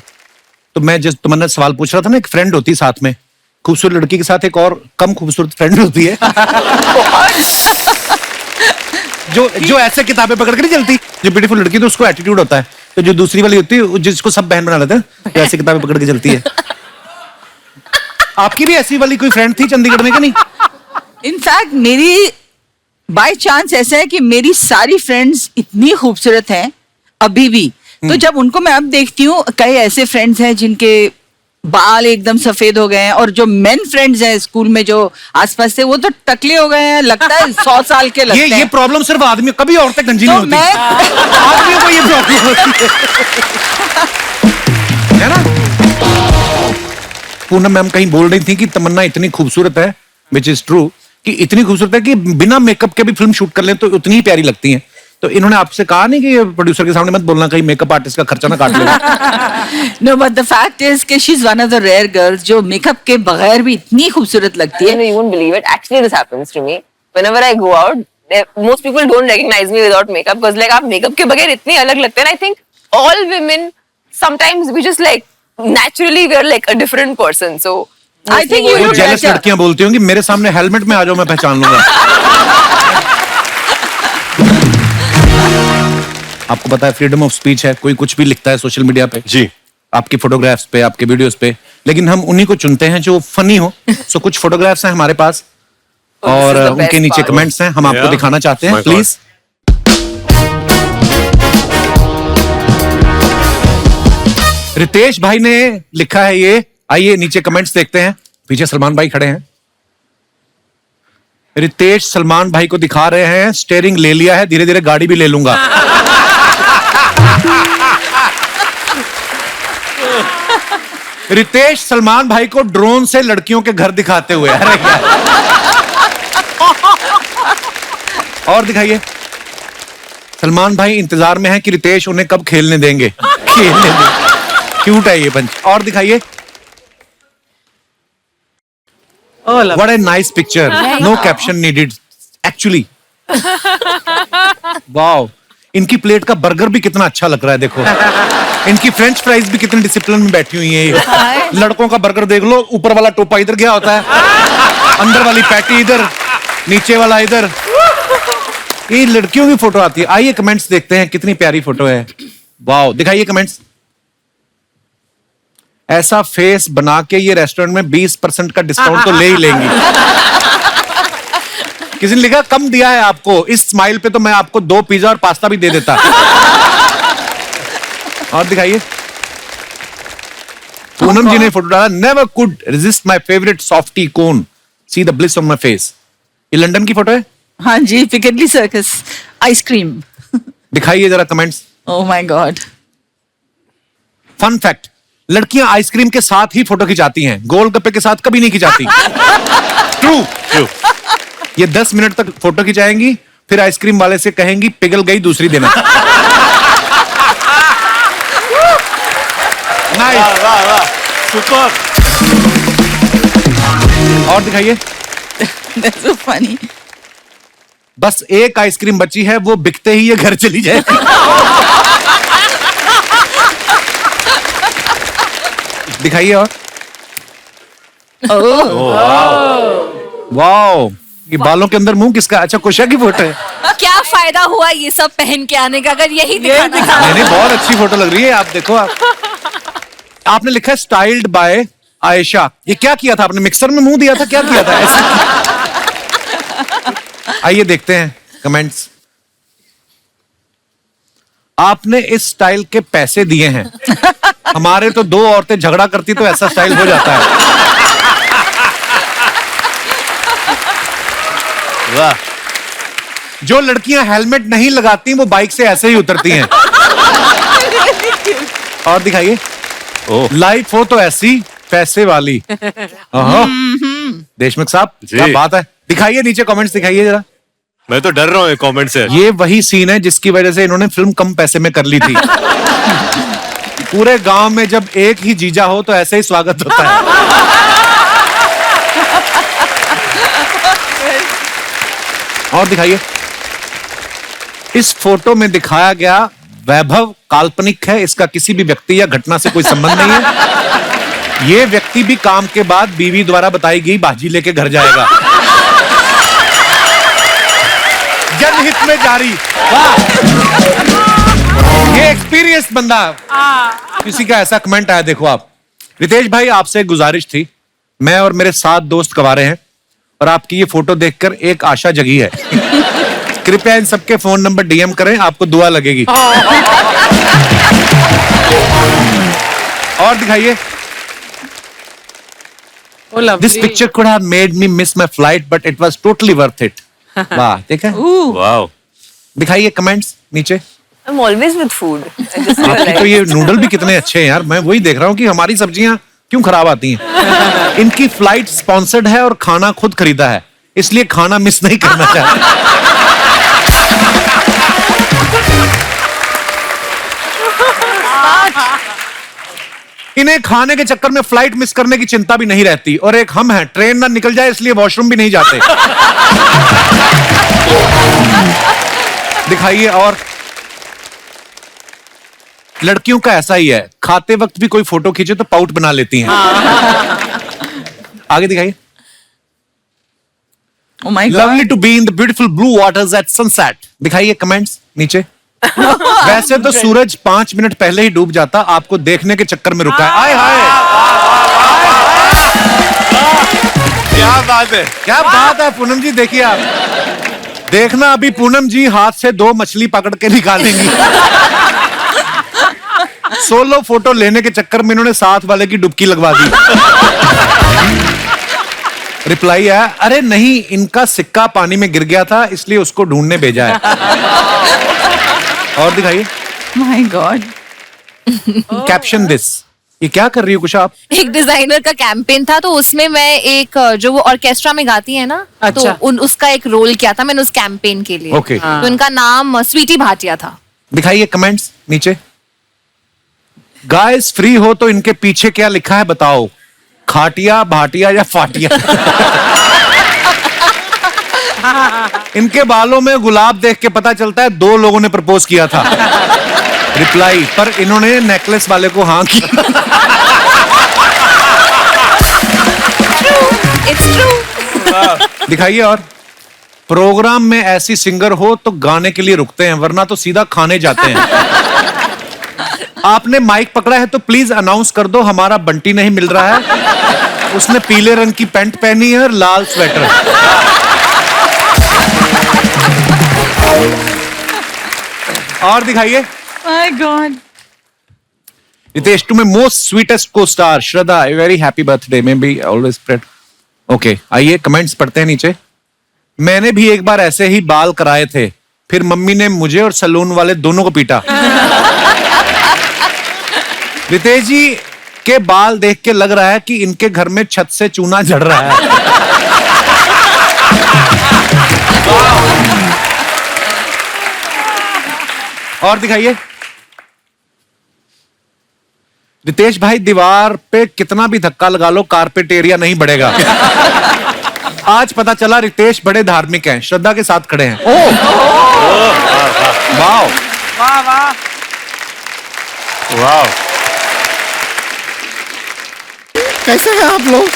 तो मैं जिस तुमने सवाल पूछ रहा था ना, एक फ्रेंड होती साथ में, खूबसूरत लड़की के साथ एक और कम खूबसूरत फ्रेंड होती है। जो ऐसे किताबें पकड़ के नहीं चलती, जो ब्यूटीफुल लड़की तो उसको एटीट्यूड होता है, तो जो दूसरी वाली होती है जिसको सब बहन बना लेते हैं, तो ऐसी किताबें पकड़ के चलती है। आपकी भी ऐसी वाली कोई फ्रेंड थी चंडीगढ़ में कि नहीं? इनफैक्ट मेरी बाय चांस ऐसा है कि मेरी सारी फ्रेंड्स इतनी खूबसूरत हैं अभी भी। तो जब उनको मैं अब देखती हूँ, कई ऐसे फ्रेंड्स हैं जिनके बाल एकदम सफेद हो गए हैं, और जो मेन फ्रेंड्स हैं स्कूल में जो आसपास थे, वो तो टकले हो गए हैं, लगता है 100 साल के लगते हैं। ये प्रॉब्लम सिर्फ आदमी, कभी औरतें गंजी नहीं होती। आदमियों को ये प्रॉब्लम होती है ना? पूनम मैम कहीं बोल रही थी कि तमन्ना इतनी खूबसूरत है, विच इज ट्रू, कि इतनी खूबसूरत है कि बिना मेकअप के भी फिल्म शूट कर ले तो उतनी ही प्यारी लगती हैं। तो इन्होंने आपसे कहा नहीं कि प्रोड्यूसर के सामने मत बोलना, कहीं मेकअप आर्टिस्ट का खर्चा ना काट ले? No, but the fact is कि she's one of the rare girls जो मेकअप के बगैर भी इतनी खूबसूरत लगती है। You won't believe it. Actually, this happens to me. Whenever I go out, most people don't recognize me without makeup because like आप मेकअप के बगैर इतनी अलग लगते हैं। I think all women sometimes we just like naturally we're like a different person. So I think you look jealous लड़कियां बोलती होंगी मेरे सामने हेलमेट में आ जाओ, मैं पहचान लूंगा। आपको पता है फ्रीडम ऑफ स्पीच है, कोई कुछ भी लिखता है सोशल मीडिया पे जी, आपकी फोटोग्राफ्स पे, आपके वीडियोस पे, लेकिन हम उन्हीं को चुनते हैं जो फनी हो। सो कुछ फोटोग्राफ्स हैं हमारे पास और उनके नीचे कमेंट्स हैं, हम आपको दिखाना चाहते हैं, प्लीज। रितेश भाई ने लिखा है ये, आइए नीचे कमेंट्स देखते हैं। पीछे सलमान भाई खड़े हैं। रितेश सलमान भाई को दिखा रहे हैं स्टीयरिंग ले लिया है, धीरे धीरे गाड़ी भी ले लूंगा। रितेश सलमान भाई को ड्रोन से लड़कियों के घर दिखाते हुए। अरे यार। और दिखाइए। सलमान भाई इंतजार में हैं कि रितेश उन्हें कब खेलने देंगे। खेलने देंगे। क्यूट है ये पंच। और दिखाइए। What a nice picture. No caption needed. Actually. Wow. इनकी प्लेट का बर्गर भी कितना अच्छा लग रहा है, देखो। इनकी फ्रेंच फ्राइज भी कितने डिसिप्लिन में बैठी हुई है। लड़कों का बर्गर देख लो, ऊपर वाला टोपा इधर गया होता है, अंदर वाली पैटी इधर, नीचे वाला इधर। ये लड़कियों की फोटो आती है। आइए कमेंट्स देखते हैं, कितनी प्यारी फोटो है। वाओ, दिखाइए कमेंट्स। ऐसा फेस बना के ये रेस्टोरेंट में 20% का डिस्काउंट तो ले ही लेंगी। किसी ने लिखा कम दिया है आपको, इस स्माइल पे तो मैं आपको 2 पिज्जा और पास्ता भी दे देता। और दिखाइए। पूनम जी ने फोटो डाला, never could resist my favourite softy cone, see the bliss on my face. ये लंदन की फोटो है। हाँ जी, पिकेडली सर्कस आइसक्रीम। दिखाइए जरा comments. Oh my God. Fun fact, लड़कियां आइसक्रीम के साथ ही फोटो खिंचाती हैं, गोलगप्पे के साथ कभी नहीं खिंचाती। True true. ये 10 मिनट तक फोटो खिंचाएंगी, फिर आइसक्रीम वाले से कहेंगी पिघल गई, दूसरी देना। नाइस, वाह वाह, सुपर। और दिखाइए। That's so funny. बस एक आइसक्रीम बची है, वो बिकते ही ये घर चली जाएगी। दिखाइए। और वाओ, ये बालों के अंदर मुंह किसका? अच्छा, कुशा की फोटो है। क्या फायदा हुआ ये सब पहन के आने का, अगर यही दिखाना था। नहीं, बहुत अच्छी फोटो लग रही है। आप देखो, आपने लिखा है स्टाइल्ड बाय आयशा। ये क्या किया था आपने? मिक्सर में मुंह दिया था, क्या किया था ऐसे? आइए देखते हैं कमेंट्स। आपने इस स्टाइल के पैसे दिए हैं। हमारे तो 2 औरतें झगड़ा करती तो ऐसा स्टाइल हो जाता है। वाह। जो लड़कियां हेलमेट नहीं लगाती वो बाइक से ऐसे ही उतरती हैं। और दिखाइए। लाइफ हो तो ऐसी पैसे वाली। देशमुख साहब, क्या बात है। दिखाइए नीचे कमेंट्स, दिखाइए जरा। मैं तो डर रहा हूँ कमेंट से। ये वही सीन है जिसकी वजह से इन्होंने फिल्म कम पैसे में कर ली थी। पूरे गांव में जब एक ही जीजा हो तो ऐसे ही स्वागत होता है। और दिखाइए। इस फोटो में दिखाया गया वैभव काल्पनिक है, इसका किसी भी व्यक्ति या घटना से कोई संबंध नहीं है। ये व्यक्ति भी काम के बाद बीवी द्वारा बताई गई भाजी लेके घर जाएगा। जनहित में जारी। वाह, ये एक्सपीरियंस बंदा। किसी का ऐसा कमेंट आया, देखो आप। रितेश भाई, आपसे एक गुजारिश थी। मैं और मेरे 7 दोस्त कवारे हैं और आपकी ये फोटो देखकर एक आशा जगी है। कृपया इन सबके फोन नंबर डीएम करें, आपको दुआ लगेगी। और दिखाइए। This picture could have made me miss my flight but it was totally worth it. वाह, देखा? वाओ। दिखाइए कमेंट्स नीचे। I'm always with food. आपकी तो ये नूडल भी कितने अच्छे हैं यार। मैं वही देख रहा हूँ कि हमारी सब्जियां क्यों खराब आती हैं। इनकी फ्लाइट स्पॉन्सर्ड है और खाना खुद खरीदा है, इसलिए खाना मिस नहीं करना चाहते। इन्हें खाने के चक्कर में फ्लाइट मिस करने की चिंता भी नहीं रहती। और एक हम हैं, ट्रेन ना निकल जाए इसलिए वॉशरूम भी नहीं जाते। दिखाइए। और लड़कियों का ऐसा ही है, खाते वक्त भी कोई फोटो खींचे तो पाउट बना लेती हैं। आगे दिखाइए। Oh my God. Lovely to be in the beautiful blue waters at sunset. दिखाइए कमेंट्स नीचे। वैसे तो सूरज 5 मिनट पहले ही डूब जाता, आपको देखने के चक्कर में रुका है। आय हाय, क्या बात है, क्या बात है पूनम जी। देखिए आप देखना, अभी पूनम जी हाथ से 2 मछली पकड़ के निकालेंगी। सोलो फोटो लेने के चक्कर में इन्होंने साथ वाले की डुबकी लगवा दी। रिप्लाई है, अरे नहीं, इनका सिक्का पानी में गिर गया था इसलिए उसको ढूंढने भेजा है। और दिखाइए। My God. Caption this. ये क्या कर रही हो कुछ आप? एक डिजाइनर का कैंपेन था, तो उसमें मैं एक जो वो ऑर्केस्ट्रा में गाती है ना, अच्छा। तो उसका एक रोल किया था मैंने उस कैंपेन के लिए। Okay. तो उनका नाम स्वीटी भाटिया था। दिखाइए कमेंट्स नीचे। गाइस फ्री हो तो इनके पीछे क्या लिखा है बताओ, खाटिया, भाटिया या फाटिया? इनके बालों में गुलाब देख के पता चलता है 2 लोगों ने प्रपोज किया था। रिप्लाई, पर इन्होंने नेकलेस वाले को हाँ किया। It's true. दिखाइए। और प्रोग्राम में ऐसी सिंगर हो तो गाने के लिए रुकते हैं, वरना तो सीधा खाने जाते हैं। आपने माइक पकड़ा है तो प्लीज अनाउंस कर दो, हमारा बंटी नहीं मिल रहा है। उसने पीले रंग की पैंट पहनी है और लाल स्वेटर। और दिखाइए। My God. Ritesh, to my most sweetest को star Shraddha, a very happy birthday, may be always spread. Okay, आइए कमेंट्स पढ़ते हैं नीचे। मैंने भी एक बार ऐसे ही बाल कराए थे, फिर मम्मी ने मुझे और सलून वाले दोनों को पीटा। रितेश जी के बाल देख के लग रहा है कि इनके घर में छत से चूना झड़ रहा है। और दिखाइए। रितेश भाई, दीवार पे कितना भी धक्का लगा लो कारपेट एरिया नहीं बढ़ेगा। आज पता चला रितेश बड़े धार्मिक हैं, श्रद्धा के साथ खड़े हैं। ओह वाह वाह वाह वाह। कैसे हैं आप लोग?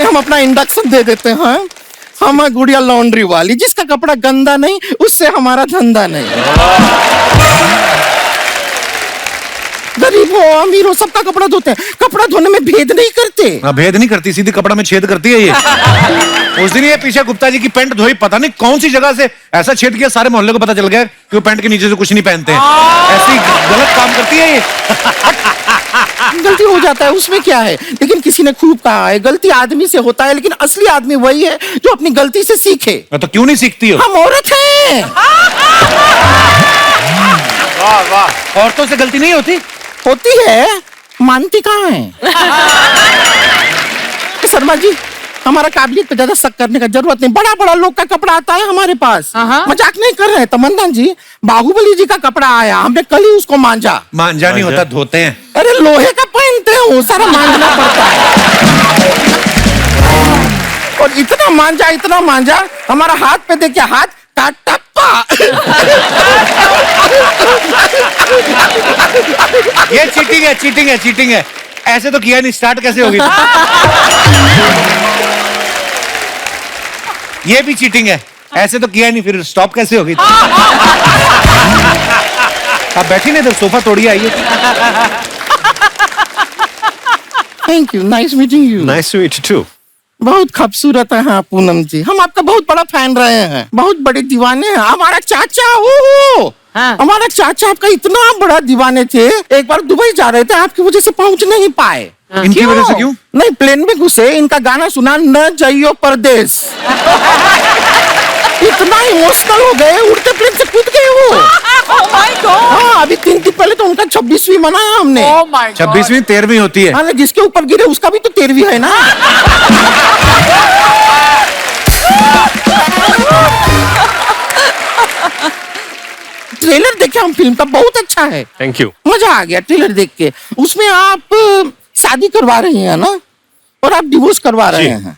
हम अपना इंडक्शन दे देते हैं। हम गुड़िया लॉन्ड्री वाली, जिसका कपड़ा गंदा नहीं उससे हमारा धंधा नहीं। गरीब हो अमीर हो सबका कपड़ा धोते हैं, कपड़ा धोने में भेद नहीं करते। भेद नहीं करती, सीधी कपड़ा में छेद करती है ये। उस दिन ये पीछे गुप्ता जी की पैंट धोई, पता नहीं कौन सी जगह से ऐसा छेद किया, सारे मोहल्ले को पता चल गया कि वो पैंट के नीचे से कुछ नहीं पहनते हैं। ऐसी गलत काम करती है ये। गलती हो जाता है, उसमें क्या है। लेकिन किसी ने खूब कहा है, गलती आदमी से होता है, लेकिन असली आदमी वही है जो अपनी गलती से सीखे। तो क्यों नहीं सीखती हो? हम औरत हैं। वाह वाह। औरतों से गलती नहीं होती? होती है, मानती कहाँ है। शर्मा जी, हमारा काबिलियत पे ज्यादा शक करने का जरूरत नहीं। बड़ा बड़ा लोग का कपड़ा आता है हमारे पास, मजाक नहीं कर रहे। तमन्ना जी, बाहुबली जी का कपड़ा आया, हमने कल ही उसको मांझा। मांझा नहीं होता, धोते हैं। अरे लोहे का पहनते हैं, वो सारा मांझना पड़ता है। और इतना मांझा हमारा हाथ पे देखिए, हाथ का टप्पा। ये चीटिंग है। ऐसे तो किया नहीं, स्टार्ट कैसे होगी? ये भी चीटिंग है, ऐसे तो किया नहीं, फिर स्टॉप कैसे होगी? आप बैठी नहीं, इधर सोफा तोड़िए, आइए। Thank you, nice meeting you. Nice to meet you too. बहुत खूबसूरत है। हाँ पूनम जी, हम आपका बहुत बड़ा फैन रहे हैं, बहुत बड़े दीवाने हैं। हमारा चाचा हमारा चाचा आपका इतना बड़ा दीवाने थे, एक बार दुबई जा रहे थे, आपकी वजह से पहुंच नहीं पाए। इनकी वजह से क्यों? नहीं, प्लेन में घुसे, इनका गाना सुना, न जाइयो परदेश। इतना इमोशनल हो गए, उड़ते प्लेन से कूद गए वो। हाँ, अभी 3 दिन पहले तो उनका 26वीं मनाया हमने। 26वीं 13वीं होती है। हाँ, जिसके ऊपर गिरे उसका भी तो 13वीं है ना। ट्रेलर देखे हम फिल्म का, बहुत अच्छा है। Thank you. मजा आ गया ट्रेलर देख के। उसमें आप शादी करवा रही हैं ना, और आप डिवोर्स करवा रहे हैं।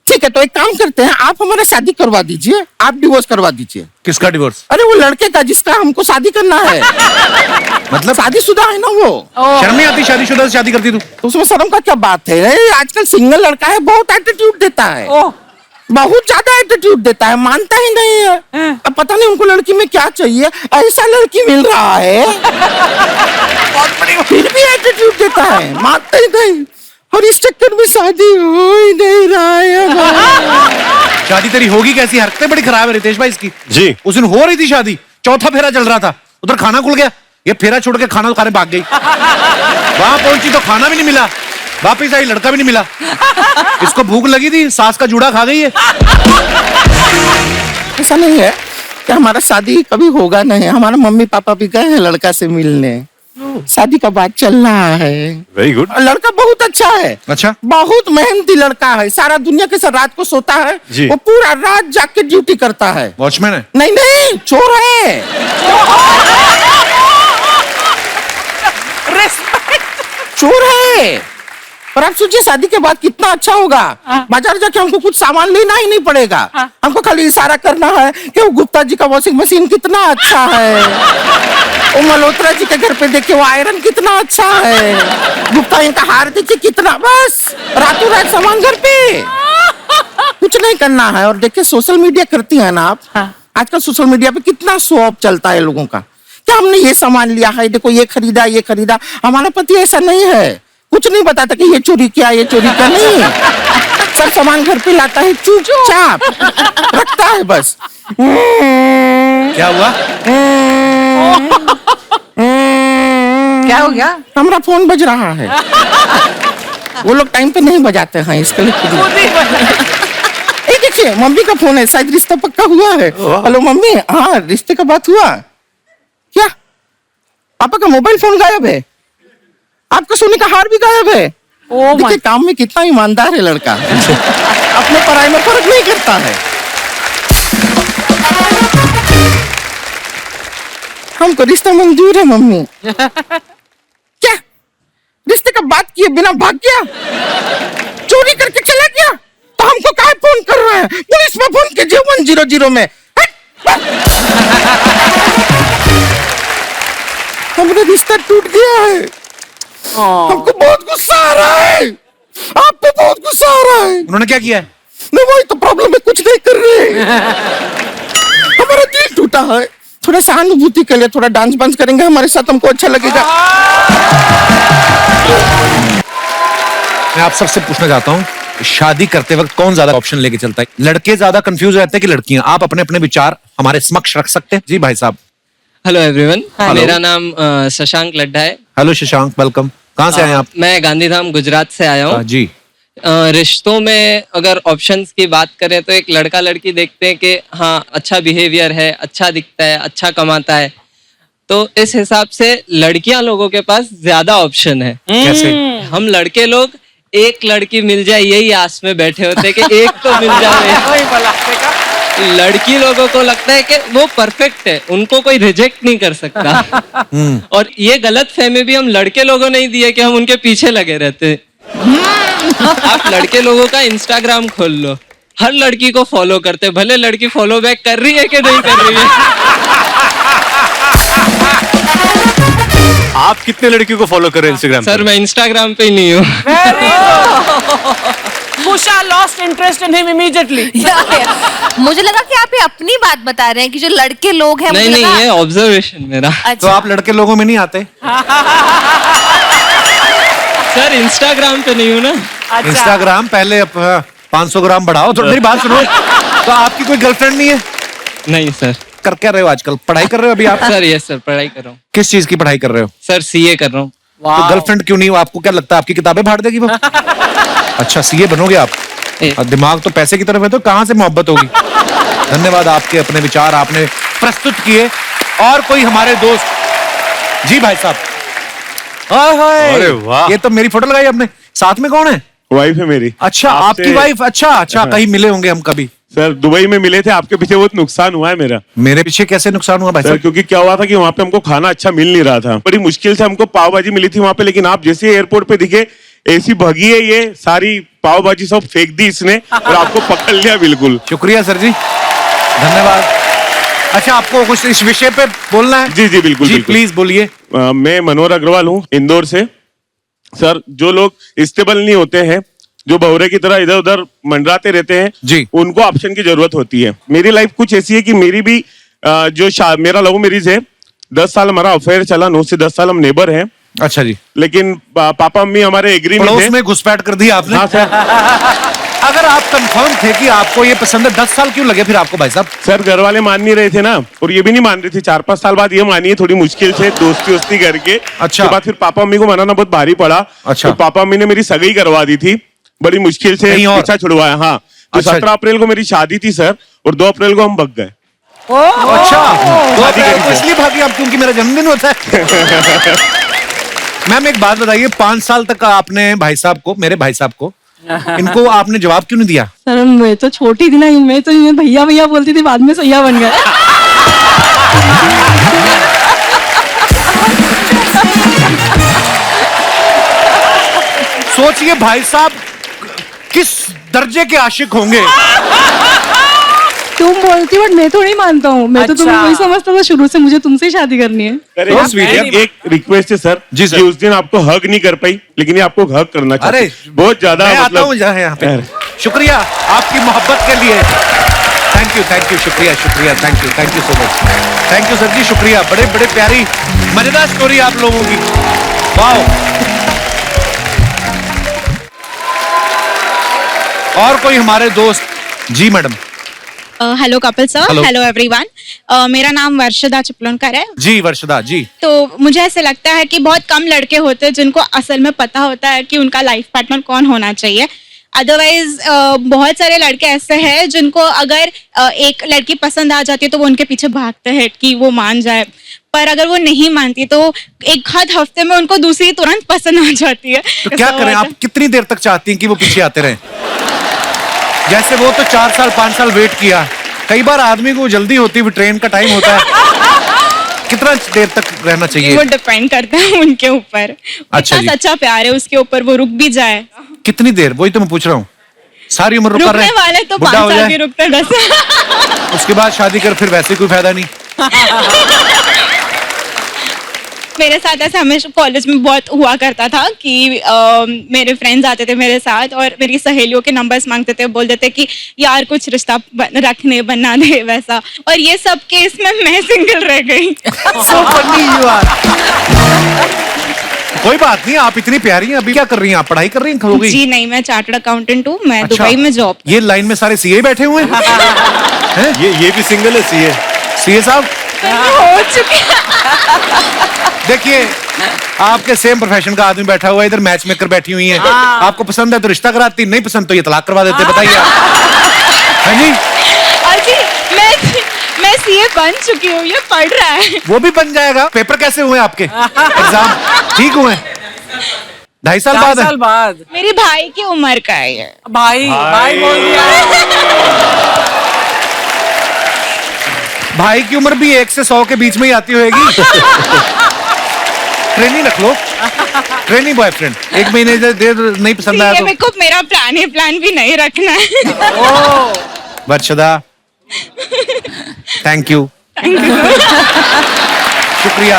ठीक है, तो एक काम करते हैं, आप हमारा शादी करवा दीजिए, आप डिवोर्स करवा दीजिए। किसका डिवोर्स? अरे वो लड़के का जिसका हमको शादी करना है। मतलब शादीशुदा है ना वो। शर्म नहीं आती शादीशुदा से शादी करती तू? तो उसमें शर्म का क्या बात है? आजकल सिंगल लड़का है, बहुत एटीट्यूड देता है। बहुत ज्यादा एटीट्यूड देता है, मानता ही नहीं है। अब पता नहीं उनको लड़की में क्या चाहिए, ऐसा लड़की मिल रहा है फिर भी एटीट्यूड देता है, मानता ही नहीं। और इस चक्कर में शादी हो ही नहीं रहा है। शादी तेरी होगी कैसी? हरकतें बड़ी खराब है रितेश भाई इसकी। जी उस दिन हो रही थी शादी, चौथा फेरा चल रहा था, उधर खाना खुल गया, ये फेरा छोड़ के खाना खाने भाग गई। वहां पहुंची तो खाना भी नहीं मिला, वापिस आई लड़का भी नहीं मिला। इसको भूख लगी थी, सास का जूड़ा खा गई है। ऐसा नहीं है कि हमारा शादी कभी होगा नहीं, हमारे मम्मी पापा भी गए हैं लड़का से मिलने, शादी का बात चल रहा है। Very good. लड़का बहुत अच्छा है, अच्छा, बहुत मेहनती लड़का है, सारा दुनिया के साथ रात को सोता है, जी। वो पूरा रात जाग के ड्यूटी करता है। वॉचमैन है? नहीं नहीं, चोर है। चोर है। पर आप सोचिए शादी के बाद कितना अच्छा होगा। बाजार जाके हमको कुछ सामान लेना ही नहीं पड़ेगा, हमको खाली इशारा करना है कि वो गुप्ता जी का वॉशिंग मशीन कितना अच्छा है, वो मल्होत्रा जी के घर पे देखिए वो आयरन कितना अच्छा है, गुप्ता जी का हार देखिए कितना, बस रातों रात सामान घर पे, कुछ नहीं करना है। और देखिए सोशल मीडिया करती है ना आप, आजकल सोशल मीडिया पे कितना शो ऑफ चलता है लोगों का, क्या हमने ये सामान लिया है, देखो ये खरीदा ये खरीदा। हमारा पति ऐसा नहीं है, कुछ नहीं बताता कि ये चोरी किया ये चोरी किया, नहीं, सब सामान घर पे लाता है, चुपचाप रखता है बस। क्या हुआ? क्या हो गया? हमारा फोन बज रहा है। वो लोग टाइम पे नहीं बजाते हैं, इसके लिए ए देखिए मम्मी का फोन है, शायद रिश्ता पक्का हुआ है। हेलो मम्मी, हाँ रिश्ते का बात हुआ क्या? पापा का मोबाइल फोन गायब है, आपका सोने का हार भी गायब है। देखिए काम में कितना ईमानदार है लड़का, अपने पढ़ाई में फर्क नहीं करता है। हमको रिश्ता मंजूर है मम्मी। क्या रिश्ते का बात किए बिना भाग गया, चोरी करके चला गया, तो हमको काहे फोन कर रहा है? पुलिस में फोन कीजिए 100 में। हमारा रिश्ता टूट गया है, हमको बहुत गुस्सा आ रहा है, आप पे बहुत गुस्सा आ रहा है। उन्होंने क्या किया है? नहीं वही तो प्रॉब्लम है, कुछ नहीं कर रहे। हमारा दिल टूटा है, थोड़ा सहानुभूति के लिए थोड़ा डांस बांस करेंगे हमारे साथ, हमको अच्छा लगेगा। मैं आप सबसे पूछना चाहता हूँ, शादी करते वक्त कौन ज्यादा ऑप्शन लेके चलता है? लड़के ज्यादा कंफ्यूज रहते हैं कि लड़कियां? आप अपने अपने विचार हमारे समक्ष रख सकते हैं। जी भाई साहब। Hello everyone, Hello. मेरा नाम शशांक लड्ढा है। Hello Shashank, welcome. कहाँ से आए आप? मैं गांधीधाम गुजरात से आया हूँ। जी। रिश्तों में अगर ऑप्शंस की बात करें तो एक लड़का लड़की देखते हैं कि हाँ अच्छा बिहेवियर है, अच्छा दिखता है, अच्छा कमाता है, तो इस हिसाब से लड़कियां लोगों के पास ज्यादा ऑप्शन है। कैसे? हम लड़के लोग एक लड़की मिल जाए यही आस में बैठे होते हैं कि एक तो मिल जाए। लड़की लोगों को लगता है कि वो परफेक्ट है, उनको कोई रिजेक्ट नहीं कर सकता। और ये गलत फहमी भी हम लड़के लोगों ने ही दी है कि हम उनके पीछे लगे रहते हैं। आप लड़के लोगों का इंस्टाग्राम खोल लो, हर लड़की को फॉलो करते, भले लड़की फॉलो बैक कर रही है कि नहीं कर रही है। आप कितने लड़कियों को फॉलो कर रहे हैं इंस्टाग्राम? सर मैं इंस्टाग्राम पे ही नहीं हूँ। Kusha lost interest in him immediately. मुझे लगा कि आप ये अपनी बात बता रहे हैं कि जो लड़के लोग हैं, नहीं मुझे नहीं, लगा- ये ऑब्जर्वेशन मेरा। तो आप लड़के लोगों में नहीं आते? सर इंस्टाग्राम पे नहीं हूँ ना। इंस्टाग्राम पहले 500 ग्राम बढ़ाओ। तो मेरी बात सुनो, तो आपकी कोई गर्लफ्रेंड नहीं है? नहीं सर। कर क्या रहे हो आजकल? पढ़ाई कर रहे हो अभी आप? सर यस सर, पढ़ाई कर रहा हूँ। किस चीज की पढ़ाई कर रहे हो? सर सीए कर रहा हूँ। तो गर्लफ्रेंड क्यों नहीं हो? आपको क्या लगता है आपकी किताबें फाड़ देगी वो? अच्छा सीए बनोगे आप? और दिमाग तो पैसे की तरफ है, तो कहाँ से मोहब्बत होगी? धन्यवाद, आपके अपने विचार आपने प्रस्तुत किए। और कोई हमारे दोस्त? जी भाई साहब। अरे वाह, ये तो मेरी फोटो लगाई आपने। साथ में कौन है? वाइफ है मेरी। अच्छा आपकी वाइफ। अच्छा अच्छा, कहीं मिले होंगे हम कभी? सर दुबई में मिले थे, आपके पीछे बहुत नुकसान हुआ है मेरा। मेरे पीछे कैसे नुकसान हुआ भाई सर साहब? क्योंकि क्या हुआ था कि वहाँ पे हमको खाना अच्छा मिल नहीं रहा था, बड़ी मुश्किल से हमको पाव भाजी मिली थी वहाँ पे, लेकिन आप जैसे एयरपोर्ट पे दिखे ऐसी भगी है, ये सारी पाव भाजी सब फेंक दी इसने और आपको पकड़ लिया। बिल्कुल शुक्रिया सर जी, धन्यवाद। अच्छा आपको कुछ इस विषय पे बोलना है? जी जी बिल्कुल जी बिल्कुल। प्लीज बोलिए। मैं मनोहर अग्रवाल हूँ इंदौर से। सर जो लोग स्टेबल नहीं होते हैं जो भौरे की तरह इधर उधर मंडराते रहते हैं जी, उनको ऑप्शन की जरूरत होती है। मेरी लाइफ कुछ ऐसी है कि मेरी भी मेरा लव मैरिज है, 10 साल हमारा अफेयर चला, 9 से 10 साल हम नेबर हैं। अच्छा जी। लेकिन पापा मम्मी हमारे एग्री नहीं थे। पड़ोस में घुसपैठ कर दी आपने। हाँ सर। अगर आप कंफर्म थे कि आपको ये पसंद है, 10 साल क्यों लगे फिर आपको भाई साहब? सर घर वाले मान नहीं रहे थे ना, और ये भी नहीं मान रहे थे। 4-5 साल बाद ये मानी है, थोड़ी मुश्किल से दोस्ती वोस्ती करके। अच्छा। उसके बाद फिर पापा मम्मी को मनाना बहुत भारी पड़ा। अच्छा। तो पापा मम्मी ने मेरी सगाई करवा दी थी, बड़ी मुश्किल से पीछा छुड़वाया। हाँ, तो अच्छा। 17 अप्रैल को मेरी शादी थी सर, और 2 अप्रैल को हम भग गए। अच्छा, तो शादी आप करी थी। इसलिए भागी आप क्योंकि मेरा जन्मदिन होता है। मैम एक बात बताइए, 5 साल तक आपने भाई साहब को, मेरे भाई साहब को, इनको आपने जवाब क्यों नहीं दिया? सर मैं तो छोटी थी ना, मैं तो इन्हें भैया भैया बोलती थी, बाद में सैया बन गया। सोचिए भाई साहब किस दर्जे के आशिक होंगे। तुम बोलती बट मैं थोड़ी मानता हूँ, मैं तो तुम्हें वही समझता था शुरू से, मुझे तुमसे शादी करनी है। एक रिक्वेस्ट है सर जी सर, उस दिन आपको हग नहीं कर पाई, लेकिन ये आपको हग करना चाहिए। अरे बहुत ज्यादा मैं आता मतलब हूँ यहाँ पे। शुक्रिया आपकी मोहब्बत के लिए। थैंक यू, शुक्रिया, thank you so much. Thank you sir ji, शुक्रिया। बड़े बड़े प्यारी मजेदार स्टोरी आप लोगों की। वाह। और कोई हमारे दोस्त? जी madam. Hello Kapil sir, Hello. Hello everyone. मेरा नाम वर्षदा चिपलुनकर है। जी वर्षदा जी। तो मुझे ऐसे लगता है कि बहुत कम लड़के होते हैं जिनको असल में पता होता है कि उनका लाइफ पार्टनर कौन होना चाहिए। अदरवाइज बहुत सारे लड़के ऐसे हैं जिनको अगर एक लड़की पसंद आ जाती है तो वो उनके पीछे भागते हैं कि वो मान जाए, पर अगर वो नहीं मानती तो एक हफ्ते में उनको दूसरी तुरंत पसंद आ जाती है। तो क्या करें, आप कितनी देर तक चाहती हैं कि वो पीछे आते रहें? जैसे वो तो 4 साल 5 साल वेट किया, कई बार आदमी को जल्दी होती है, ट्रेन का टाइम होता है। कितना देर तक रहना चाहिए? वो डिपेंड करता है उनके ऊपर। अच्छा जी। इतना सच्चा प्यार है उसके ऊपर, वो रुक भी जाए। कितनी देर? वही तो मैं पूछ रहा हूँ। सारी उम्र रुका रुकने रहे, वाले तो 5 बुढ़ा हो साल जाए, भी रुकते 10 उसके बाद शादी कर, फिर वैसे कोई फायदा नहीं। मेरे साथ ऐसा हमेशा कॉलेज में बहुत हुआ करता था कि मेरे फ्रेंड्स आते थे मेरे साथ और मेरी सहेलियों के नंबर्स मांगते थे, बोल देते कि यार कुछ रिश्ता रखने बना दे वैसा, और ये सब केस में मैं सिंगल रह गई। So funny you are. कोई बात नहीं, आप इतनी प्यारी हैं। अभी क्या कर रही हैं आप? पढ़ाई कर रही हैं? हो गई? जी नहीं, मैं चार्टर्ड अकाउंटेंट हूँ, मैं अच्छा। दुबई में जॉब। ये लाइन में सारे सीए बैठे हुए हैं? ये भी सिंगल है सीए साहब? हो चुके। देखिए आपके सेम प्रोफेशन का आदमी बैठा हुआ है इधर, मैच मेकर बैठी हुई है। आपको पसंद है तो रिश्ता कराती, नहीं पसंद तो ये तलाक करवा देते। बताइए आप। हाँ जी। अजी मैं सीए बन चुकी हूँ, ये पढ़ रहा है। वो भी बन जाएगा। पेपर कैसे हुए आपके? एग्जाम ठीक हुए? 2.5 साल बाद? 2.5 साल बाद। मेरी भाई की उम्र का है ये। भाई बोल दिया। भाई की उम्र भी 1 से 100 के बीच में ही आती होगी। ट्रेनिंग रख लो, ट्रेनिंग बॉयफ्रेंड। 1 महीने देर नहीं पसंद आया तो मेरे को मेरा प्लान भी नहीं रखना है। वर्षदा थैंक यू, शुक्रिया।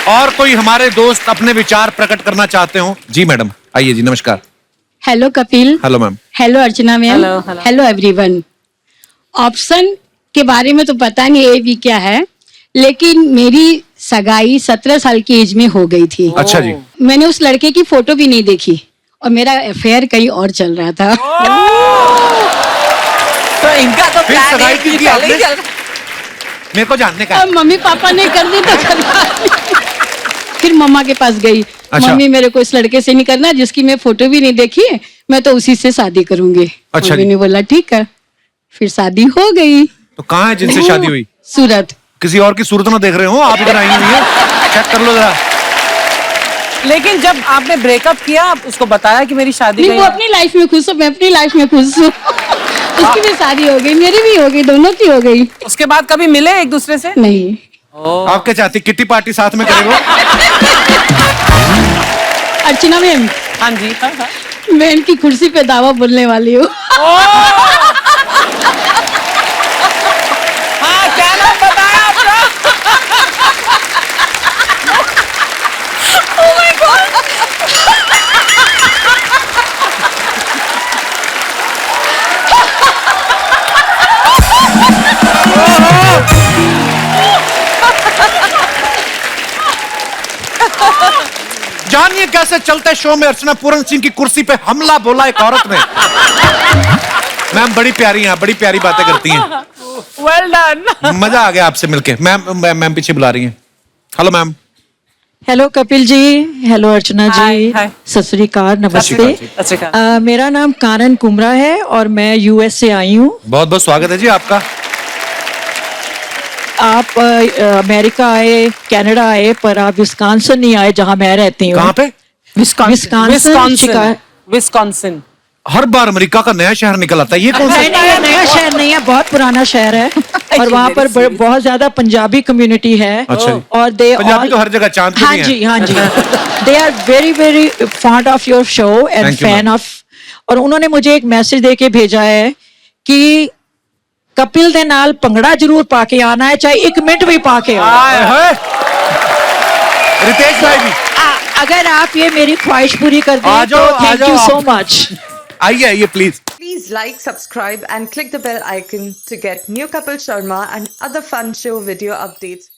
और कोई हमारे दोस्त अपने विचार प्रकट करना चाहते हो? जी मैडम आइए जी। नमस्कार। Hello Kapil. Hello ma'am. Hello Archana ma'am. Hello everyone. Option के बारे में तो पता नहीं ए बी क्या है, लेकिन मेरी सगाई 17 साल की एज में हो गई थी। अच्छा जी। मैंने उस लड़के की फोटो भी नहीं देखी और मेरा अफेयर कहीं और चल रहा था। तो इनका तो फिर प्लान सगाई है क्यों कि की पहले ही आपने? चल। मेरे को जानने का। मम्मी पापा ने कर दी तो करवा ली। फिर मम्मा के पास गई। अच्छा। मम्मी मेरे को इस लड़के से नहीं करना जिसकी मैं फोटो भी नहीं देखी है, मैं तो उसी से शादी करूंगी। अच्छा मम्मी ने बोला ठीक है, फिर शादी हो गई। तो कहाँ है जिनसे शादी हुई? सूरत। किसी और की सूरत ना देख रहे हो आप? इधर आई हुई है, चेक कर लो जरा। लेकिन जब आपने ब्रेकअप किया, आप उसको बताया कि मेरी शादी नहीं, वो अपनी लाइफ में खुश हो, मैं अपनी लाइफ में खुश हूँ। उसकी भी शादी हो गई, मेरी भी हो गई, दोनों की हो गई। उसके बाद कभी मिले एक दूसरे से? नहीं। आप क्या चाहती, किट्टी पार्टी साथ में करें? अर्चना मैम। हाँ जी। मैं इनकी कुर्सी पे दावा बोलने वाली हूँ। हाँ, क्या नाम बताया आपका? Oh my God! जानिए कैसे चलते शो में अर्चना पूरन सिंह की कुर्सी पे हमला बोला एक औरत ने। मैम बड़ी प्यारी हैं, बड़ी प्यारी बातें करती हैं। Well done. मजा आ गया आपसे मिलके। मैम पीछे बुला रही हैं। Hello ma'am. Hello Kapil ji, hello अर्चना जी, सत श्री अकाल, नमस्ते। मेरा नाम कानन कुमरा है और मैं यूएस से आई हूँ। बहुत बहुत स्वागत है जी आपका। आप अमेरिका आए, कनाडा आए, पर आप विस्कॉन्सिन नहीं आए जहाँ मैं रहती हूँ। कहाँ पे? विस्कॉन्सिन। हर बार अमेरिका का नया शहर निकल आता है, ये कौन सा? नया शहर नहीं है, बहुत पुराना शहर है और वहाँ पर बहुत ज्यादा पंजाबी कम्युनिटी है। अच्छा। और दे पंजाबी तो हर जगह चांद पे हाँ भी हैं। जी, हाँ जी। They are very very fond of your show and Thank you, fan ma'am. Of. और उन्होंने मुझे एक मैसेज दे के भेजा है कि कपिल दे नाल भंगड़ा जरूर पा के आना है, चाहे 1 मिनट भी पा के आओ। रितेश भाई भी। अगर आप ये मेरी ख्वाहिश पूरी कर दें तो थैंक यू सो मच। आइए please. Please like, subscribe and click the bell icon to get new Kapil Sharma and other fun show video updates.